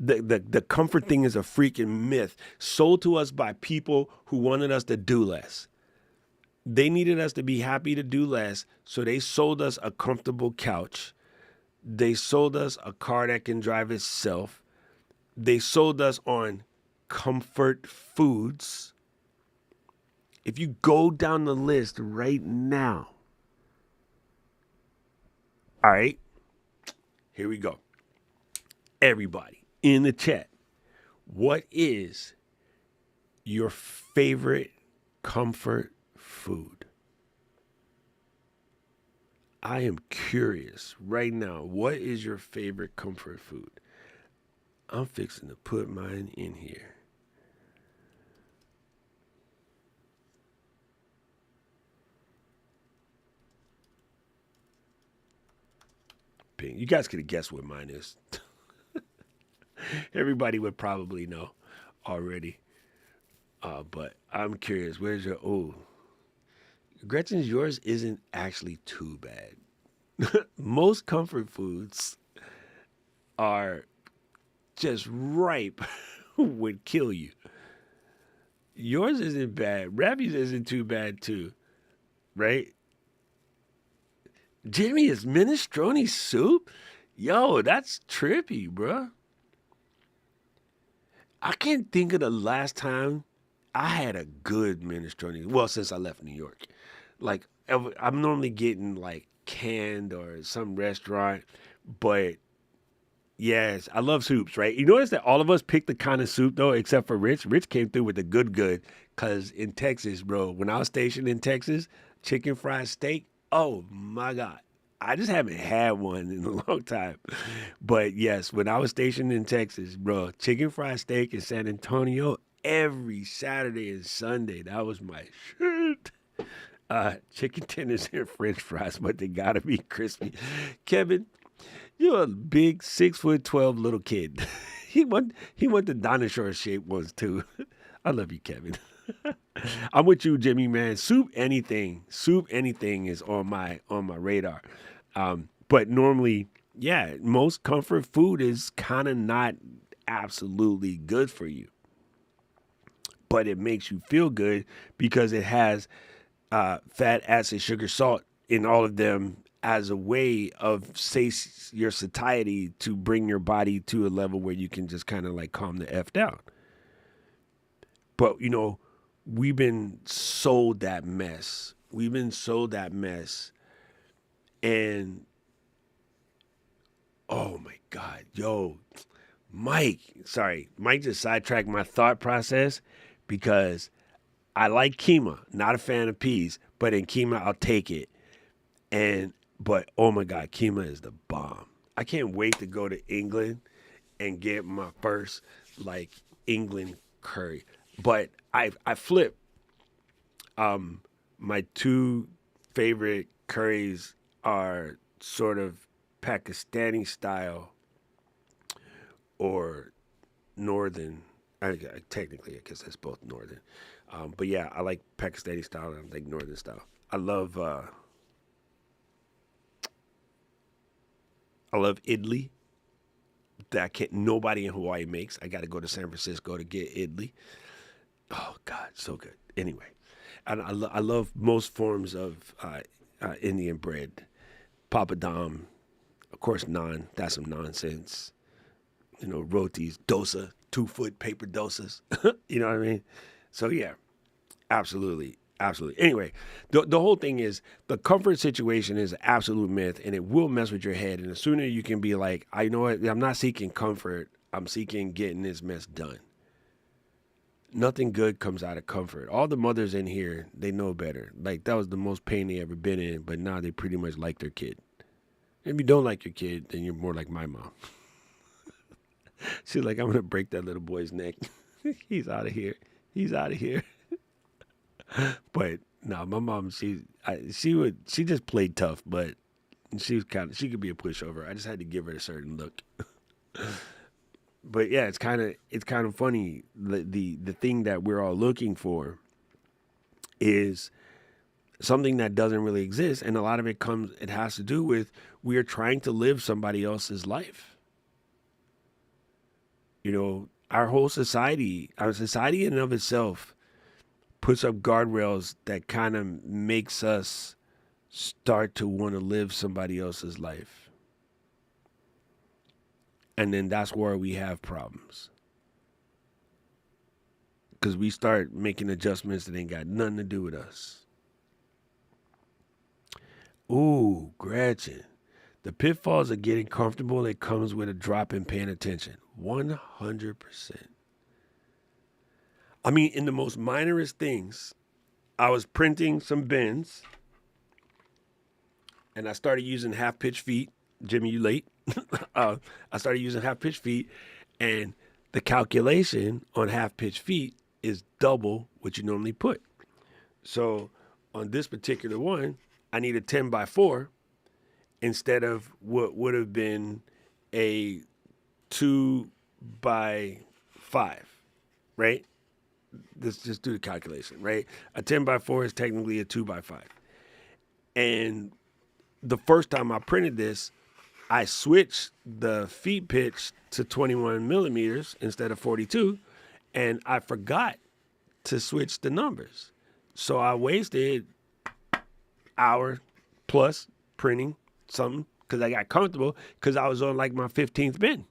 The comfort thing is a freaking myth sold to us by people who wanted us to do less. They needed us to be happy to do less, so they sold us a comfortable couch. They sold us a car that can drive itself. They sold us on comfort foods. If you go down the list right now, all right, here we go. Everybody in the chat, what is your favorite comfort food? I am curious right now. What is your favorite comfort food? I'm fixing to put mine in here. Bing. You guys could have guessed what mine is. Everybody would probably know already. But I'm curious. Where's your... Oh, Gretchen's, yours isn't actually too bad. Most comfort foods are just ripe would kill you. Yours isn't bad. Rappy's isn't too bad too, right? Jimmy, is minestrone soup? Yo, that's trippy, bruh. I can't think of the last time I had a good minestrone. Well, since I left New York. Like, I'm normally getting like canned or some restaurant, but yes, I love soups, right? You notice that all of us picked the kind of soup though, except for Rich. Rich came through with the good, because in Texas, bro, when I was stationed in Texas, chicken fried steak, oh my God. I just haven't had one in a long time. But yes, when I was stationed in Texas, bro, chicken fried steak in San Antonio every Saturday and Sunday, that was my shit. Chicken tenders and French fries, but they gotta be crispy. Kevin, you're a big 6'12" little kid. he want the dinosaur shaped ones too. I love you, Kevin. I'm with you, Jimmy, man. Soup anything is on my radar. But normally, yeah, most comfort food is kind of not absolutely good for you, but it makes you feel good because it has fat, acid, sugar, salt in all of them as a way of your satiety to bring your body to a level where you can just kind of like calm the F down. But, we've been sold that mess. And, oh my God, yo, Mike just sidetracked my thought process because I like keema, not a fan of peas, but in keema, I'll take it. But oh my God, keema is the bomb. I can't wait to go to England and get my first like England curry. But I flip. My two favorite curries are sort of Pakistani style or northern. Technically, I guess that's both northern. But yeah, I like Pakistani style and I like northern style. I love idli. Nobody in Hawaii makes. I got to go to San Francisco to get idli. Oh God, so good. Anyway, and I love most forms of Indian bread. Papadam, of course, naan. That's some nonsense. Rotis, dosa, 2-foot paper dosas. You know what I mean? So yeah, absolutely. Anyway, the whole thing is the comfort situation is an absolute myth, and it will mess with your head. And the sooner you can be like, I know what, I'm not seeking comfort. I'm seeking getting this mess done. Nothing good comes out of comfort. All the mothers in here, they know better. Like, that was the most pain they ever been in, but now they pretty much like their kid. If you don't like your kid, then you're more like my mom. She's like, I'm going to break that little boy's neck. He's out of here. But no, my mom, she just played tough, but she could be a pushover. I just had to give her a certain look. But yeah, it's kind of funny. The thing that we're all looking for is something that doesn't really exist, and a lot of it has to do with we are trying to live somebody else's life. You know, our society in and of itself puts up guardrails that kind of makes us start to want to live somebody else's life. And then that's where we have problems. Because we start making adjustments that ain't got nothing to do with us. Ooh, Gretchen. The pitfalls of getting comfortable, it comes with a drop in paying attention. 100%. I mean, in the most minorest things, I was printing some bins and I started using half pitch feet. Jimmy, you late? I started using half pitch feet, and the calculation on half pitch feet is double what you normally put. So on this particular one, I need a 10 by 4 instead of what would have been a 2 by 5, right? Let's just do the calculation, right? A 10 by 4 is technically a 2 by 5. And the first time I printed this, I switched the feet pitch to 21 millimeters instead of 42, and I forgot to switch the numbers. So I wasted hour plus printing something because I got comfortable because I was on like my 15th bin.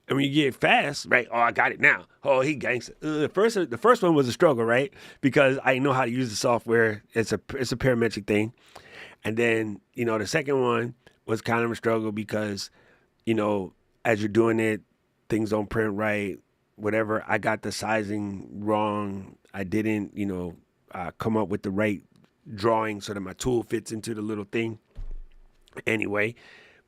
And when you get fast, right? Oh, I got it now. Oh, he gangster. The first one was a struggle, right? Because I know how to use the software. It's a parametric thing. And then, the second one was kind of a struggle because, as you're doing it, things don't print right, whatever. I got the sizing wrong. I didn't, come up with the right drawing so that my tool fits into the little thing. Anyway,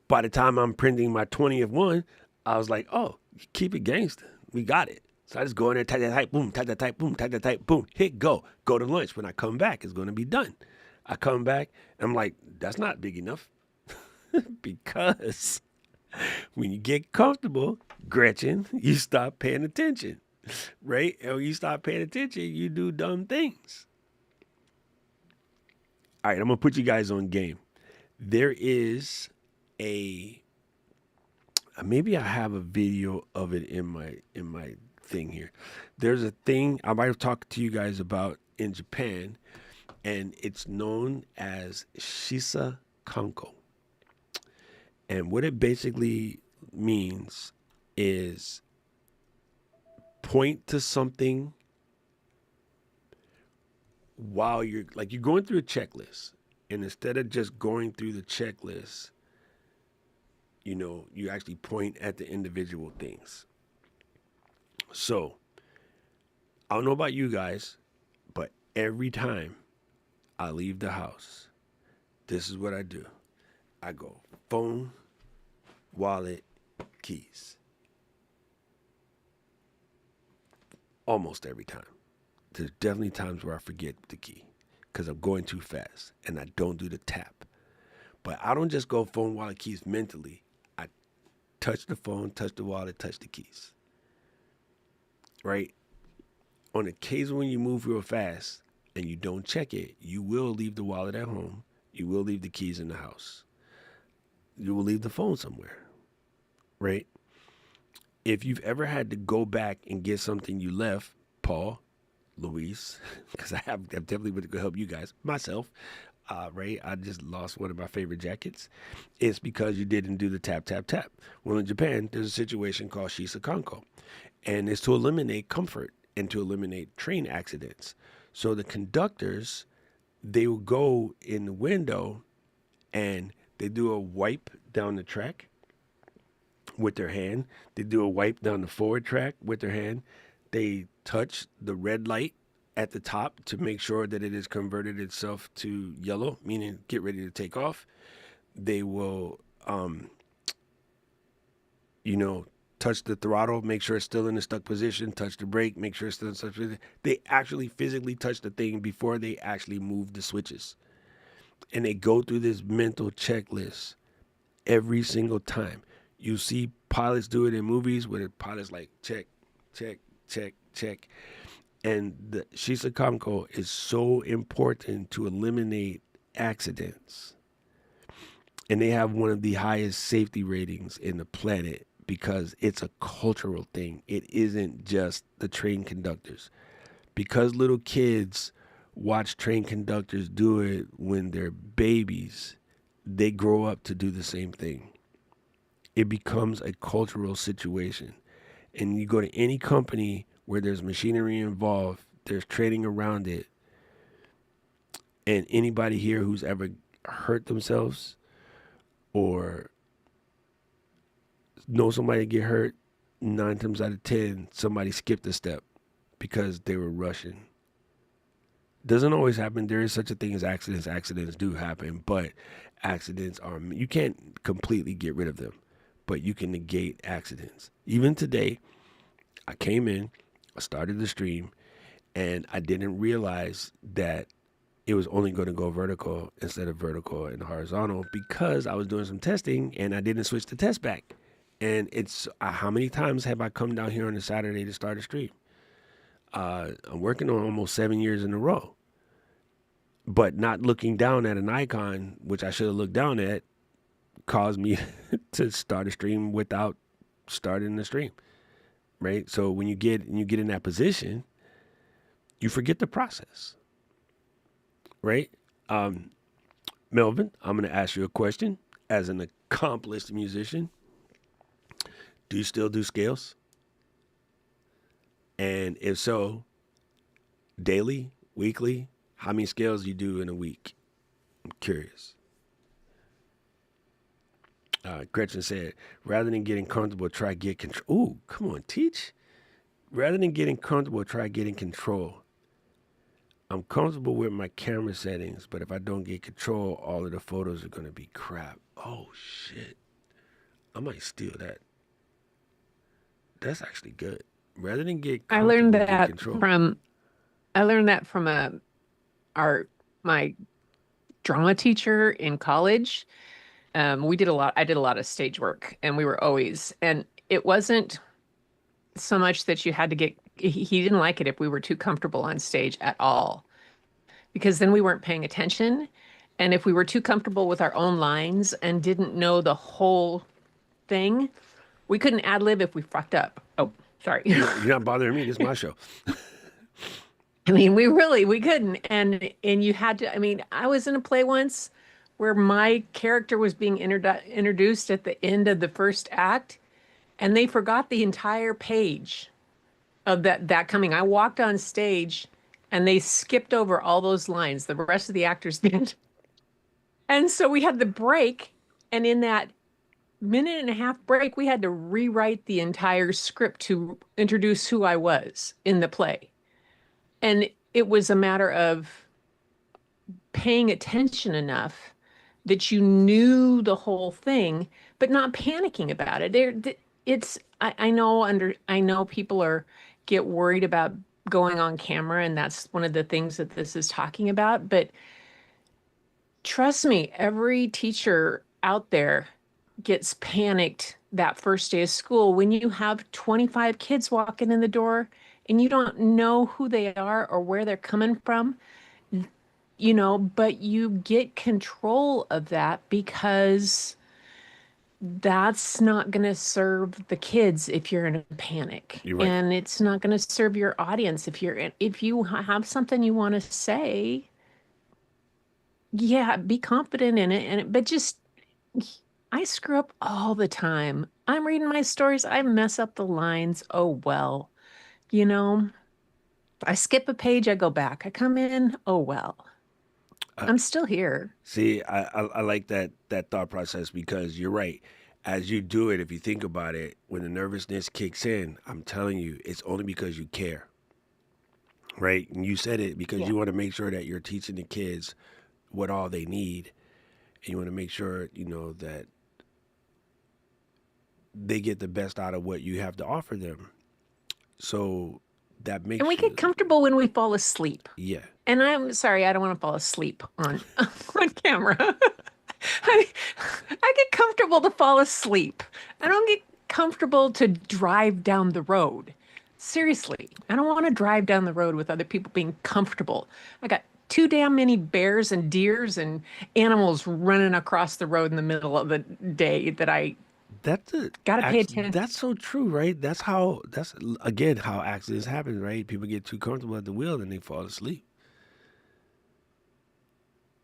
by the time I'm printing my 20th one, I was like, oh, keep it gangster. We got it. So I just go in there, type that type, boom, type that type, boom, type that type, boom, hit go. Go to lunch. When I come back, it's going to be done. I come back, and I'm like, that's not big enough. Because when you get comfortable, Gretchen, you stop paying attention, right? And when you stop paying attention, you do dumb things. All right, I'm going to put you guys on game. There is maybe I have a video of it in my thing here. There's a thing I might have talked to you guys about in Japan, and it's known as shisa kanko. And what it basically means is point to something while you're going through a checklist. And instead of just going through the checklist, you actually point at the individual things. So, I don't know about you guys, but every time I leave the house, this is what I do. I go phone, wallet, keys. Almost every time. There's definitely times where I forget the key because I'm going too fast and I don't do the tap. But I don't just go phone, wallet, keys mentally. I touch the phone, touch the wallet, touch the keys. Right? On occasion when you move real fast and you don't check it, you will leave the wallet at home. You will leave the keys in the house. You will leave the phone somewhere. Right? If you've ever had to go back and get something you left, Paul, Luis, because I'm definitely going to help you guys, myself, right? I just lost one of my favorite jackets. It's because you didn't do the tap, tap, tap. Well, in Japan, there's a situation called shisa kanko, and it's to eliminate comfort and to eliminate train accidents. So the conductors, they will go in the window and they do a wipe down the track with their hand. They do a wipe down the forward track with their hand. They touch the red light at the top to make sure that it has converted itself to yellow, meaning get ready to take off. They will, touch the throttle, make sure it's still in the stuck position, touch the brake, make sure it's still in the stuck position. They actually physically touch the thing before they actually move the switches. And they go through this mental checklist every single time. You see pilots do it in movies where the pilot's like, check, check, check, check. And the shisa kanko is so important to eliminate accidents. And they have one of the highest safety ratings in the planet because it's a cultural thing. It isn't just the train conductors. Because little kids watch train conductors do it when they're babies, they grow up to do the same thing. It becomes a cultural situation. And you go to any company where there's machinery involved, there's training around it. And anybody here who's ever hurt themselves or know somebody get hurt, 9 times out of 10, somebody skipped a step because they were rushing. Doesn't always happen. There is such a thing as accidents. Accidents do happen, but accidents are, you can't completely get rid of them, but you can negate accidents. Even today, I came in, I started the stream, and I didn't realize that it was only going to go vertical instead of vertical and horizontal because I was doing some testing and I didn't switch the test back. And it's how many times have I come down here on a Saturday to start a stream? I'm working on almost 7 years in a row, but not looking down at an icon, which I should have looked down at, caused me to start a stream without starting the stream. Right. So when you get in that position, you forget the process. Right. Melvin, I'm going to ask you a question as an accomplished musician. Do you still do scales? And if so, daily, weekly, how many scales do you do in a week? I'm curious. Gretchen said, rather than getting comfortable, try get control. Ooh, come on, teach. Rather than getting comfortable, try getting control. I'm comfortable with my camera settings, but if I don't get control, all of the photos are going to be crap. Oh, shit. I might steal that. That's actually good. Rather than get I learned comfortable, get that control. from my drama teacher in college. I did a lot of stage work, and and it wasn't so much that you had to he didn't like it if we were too comfortable on stage at all, because then we weren't paying attention. And if we were too comfortable with our own lines and didn't know the whole thing, we couldn't ad lib if we fucked up. Oh, sorry. You're not bothering me. This is my show. I mean, we couldn't. And you had to, I mean, I was in a play once where my character was being introduced at the end of the first act, and they forgot the entire page of that coming. I walked on stage and they skipped over all those lines. The rest of the actors did. And so we had the break, and in that minute and a half break, we had to rewrite the entire script to introduce who I was in the play. And it was a matter of paying attention enough that you knew the whole thing, but not panicking about it. I know people get worried about going on camera, and that's one of the things that this is talking about. But trust me, every teacher out there gets panicked that first day of school when you have 25 kids walking in the door and you don't know who they are or where they're coming from, but you get control of that because that's not going to serve the kids if you're in a panic. You're right. And it's not going to serve your audience if you have something you want to say. Yeah, be confident in it, but just, I screw up all the time. I'm reading my stories, I mess up the lines. Oh well, I skip a page, I go back, I come in. Oh well, I'm still here. See, I like that thought process because you're right. As you do it, if you think about it, when the nervousness kicks in, I'm telling you, it's only because you care, right? And you said it because you want to make sure that you're teaching the kids what all they need, and you want to make sure that they get the best out of what you have to offer them. So that makes And we get comfortable when we fall asleep. Yeah. And I'm sorry, I don't want to fall asleep on on camera. I get comfortable to fall asleep. I don't get comfortable to drive down the road. Seriously, I don't want to drive down the road with other people being comfortable. I got too damn many bears and deers and animals running across the road in the middle of the day that I Gotta pay attention. That's so true, right? That's again how accidents happen, right? People get too comfortable at the wheel and they fall asleep.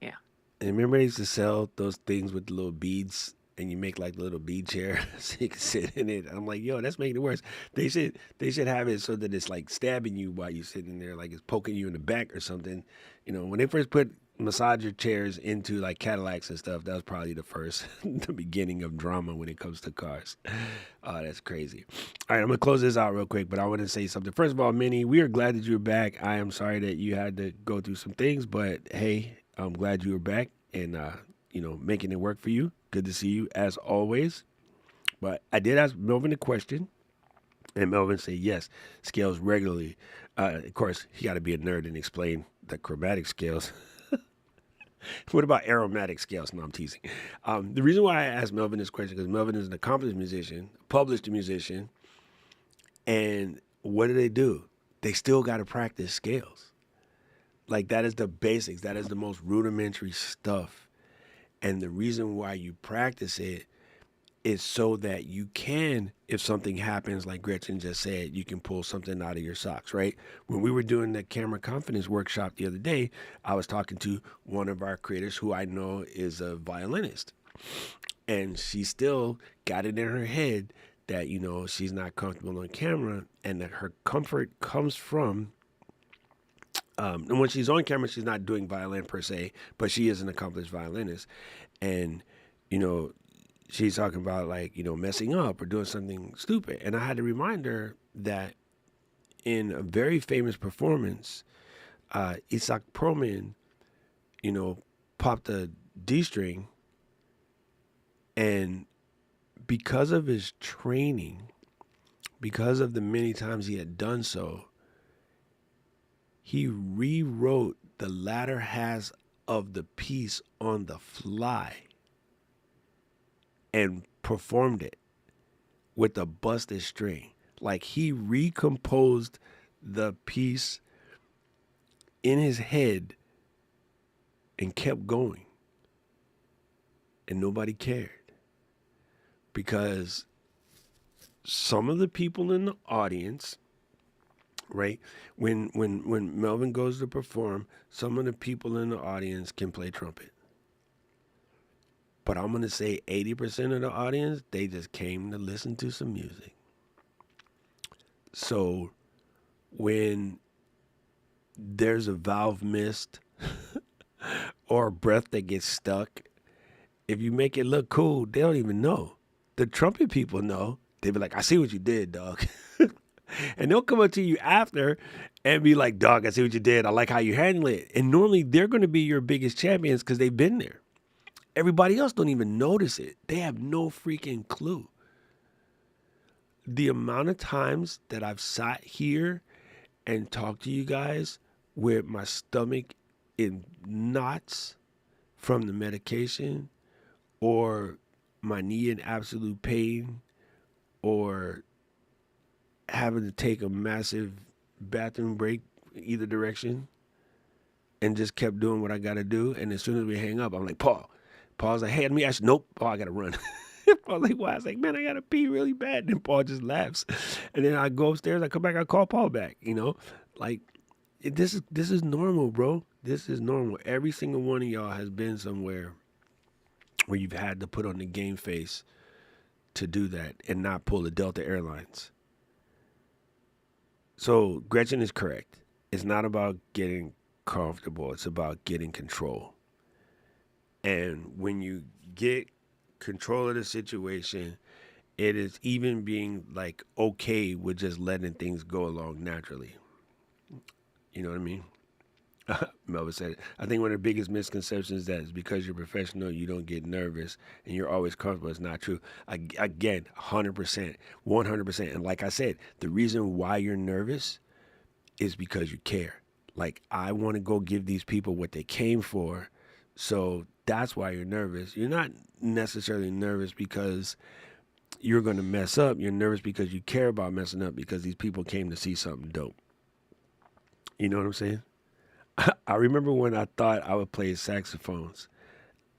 Yeah. And remember they used to sell those things with the little beads and you make like the little bead chair so you can sit in it. I'm like, yo, that's making it worse. They should have it so that it's like stabbing you while you're sitting there, like it's poking you in the back or something. When they first put massager chairs into like Cadillacs and stuff, that was probably the first the beginning of drama when it comes to cars. Oh, that's crazy. All right, I'm gonna close this out real quick, but I want to say something. First of all, Minnie, we are glad that you're back. I am sorry that you had to go through some things, but hey, I'm glad you were back and making it work for you. Good to see you as always. But I did ask Melvin a question, and Melvin said yes, scales regularly. Of course, he got to be a nerd and explain the chromatic scales. What about aromatic scales? No, I'm teasing. The reason why I asked Melvin this question because Melvin is an accomplished musician, published musician, and what do? They still got to practice scales. Like that is the basics. That is the most rudimentary stuff. And the reason why you practice it is so that you can, if something happens, like Gretchen just said, you can pull something out of your socks, right? When we were doing the camera confidence workshop the other day, I was talking to one of our creators who I know is a violinist. And she still got it in her head that, she's not comfortable on camera and that her comfort comes from and when she's on camera, she's not doing violin per se, but she is an accomplished violinist. And, she's talking about like, messing up or doing something stupid. And I had to remind her that in a very famous performance, Isaac Perlman, popped a D string. And because of his training, because of the many times he had done so, he rewrote the latter half of the piece on the fly and performed it with a busted string. Like he recomposed the piece in his head and kept going. And nobody cared. Because some of the people in the audience, right? When Melvin goes to perform, some of the people in the audience can play trumpet. But I'm going to say 80% of the audience, they just came to listen to some music. So when there's a valve missed or a breath that gets stuck, if you make it look cool, they don't even know. The trumpet people know. They be like, I see what you did, dog. And they'll come up to you after and be like, dog, I see what you did. I like how you handle it. And normally they're going to be your biggest champions because they've been there. Everybody else don't even notice it. They have no freaking clue. The amount of times that I've sat here and talked to you guys with my stomach in knots from the medication or my knee in absolute pain or having to take a massive bathroom break either direction and just kept doing what I got to do. And as soon as we hang up, I'm like, Paul's like, hey, let me ask you. Nope, Paul, I got to run. Paul's like, why? I was like, man, I got to pee really bad. And Paul just laughs. And then I go upstairs, I come back, I call Paul back, like this is normal, bro. This is normal. Every single one of y'all has been somewhere where you've had to put on the game face to do that and not pull the Delta Airlines. So Gretchen is correct. It's not about getting comfortable. It's about getting control. And when you get control of the situation, it is even being like okay with just letting things go along naturally. You know what I mean? Melvin said it. I think one of the biggest misconceptions is that is because you're professional, you don't get nervous and you're always comfortable. It's not true. Again, 100%, 100%. And like I said, the reason why you're nervous is because you care. Like, I want to go give these people what they came for. So that's why you're nervous. You're not necessarily nervous because you're going to mess up. You're nervous because you care about messing up because these people came to see something dope. You know what I'm saying? I remember when I thought I would play saxophones.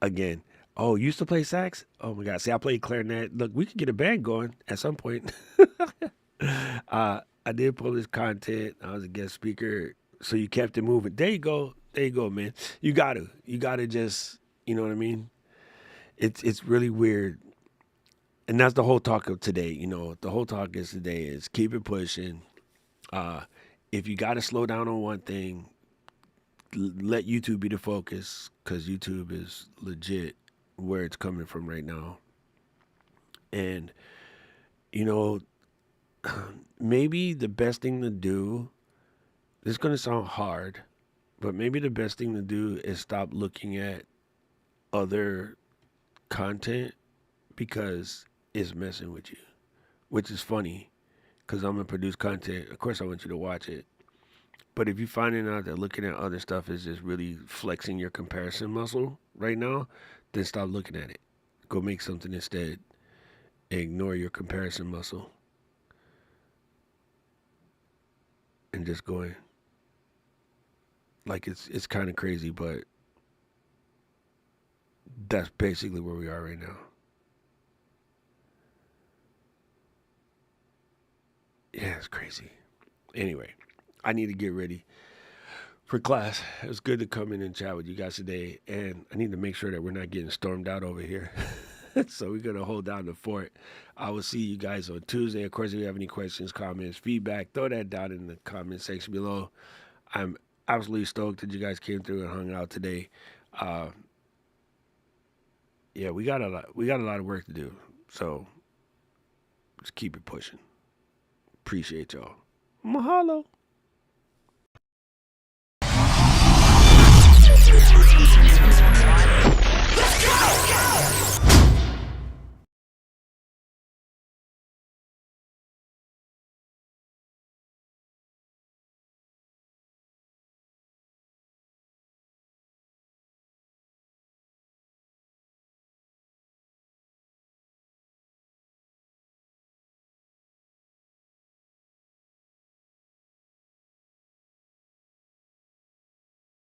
Again, Oh, you used to play sax? Oh my God. See, I played clarinet. Look, we could get a band going at some point. I did publish content. I was a guest speaker. So you kept it moving. There you go. There you go, man. You got to. You got to just, you know what I mean? It's really weird. And that's the whole talk of today. You know, the whole talk is today is keep it pushing. Uh, if you got to slow down on one thing, let YouTube be the focus because YouTube is legit where it's coming from right now. And, you know, maybe the best thing to do, this is going to sound hard, but maybe the best thing to do is stop looking at other content because it's messing with you, which is funny because I'm going to produce content. Of course, I want you to watch it. But if you're finding out that looking at other stuff is just really flexing your comparison muscle right now, then stop looking at it. Go make something instead. Ignore your comparison muscle and just going. Like it's kind of crazy, but that's basically where we are right now. Yeah, it's crazy. Anyway, I need to get ready for class. It was good to come in and chat with you guys today, and I need to make sure that we're not getting stormed out over here. So we're gonna hold down the fort. I will see you guys on Tuesday. Of course, if you have any questions, comments, feedback, throw that down in the comment section below. I'm absolutely stoked that you guys came through and hung out today. Uh, yeah, we got a lot of work to do. So just keep it pushing. Appreciate y'all. Mahalo.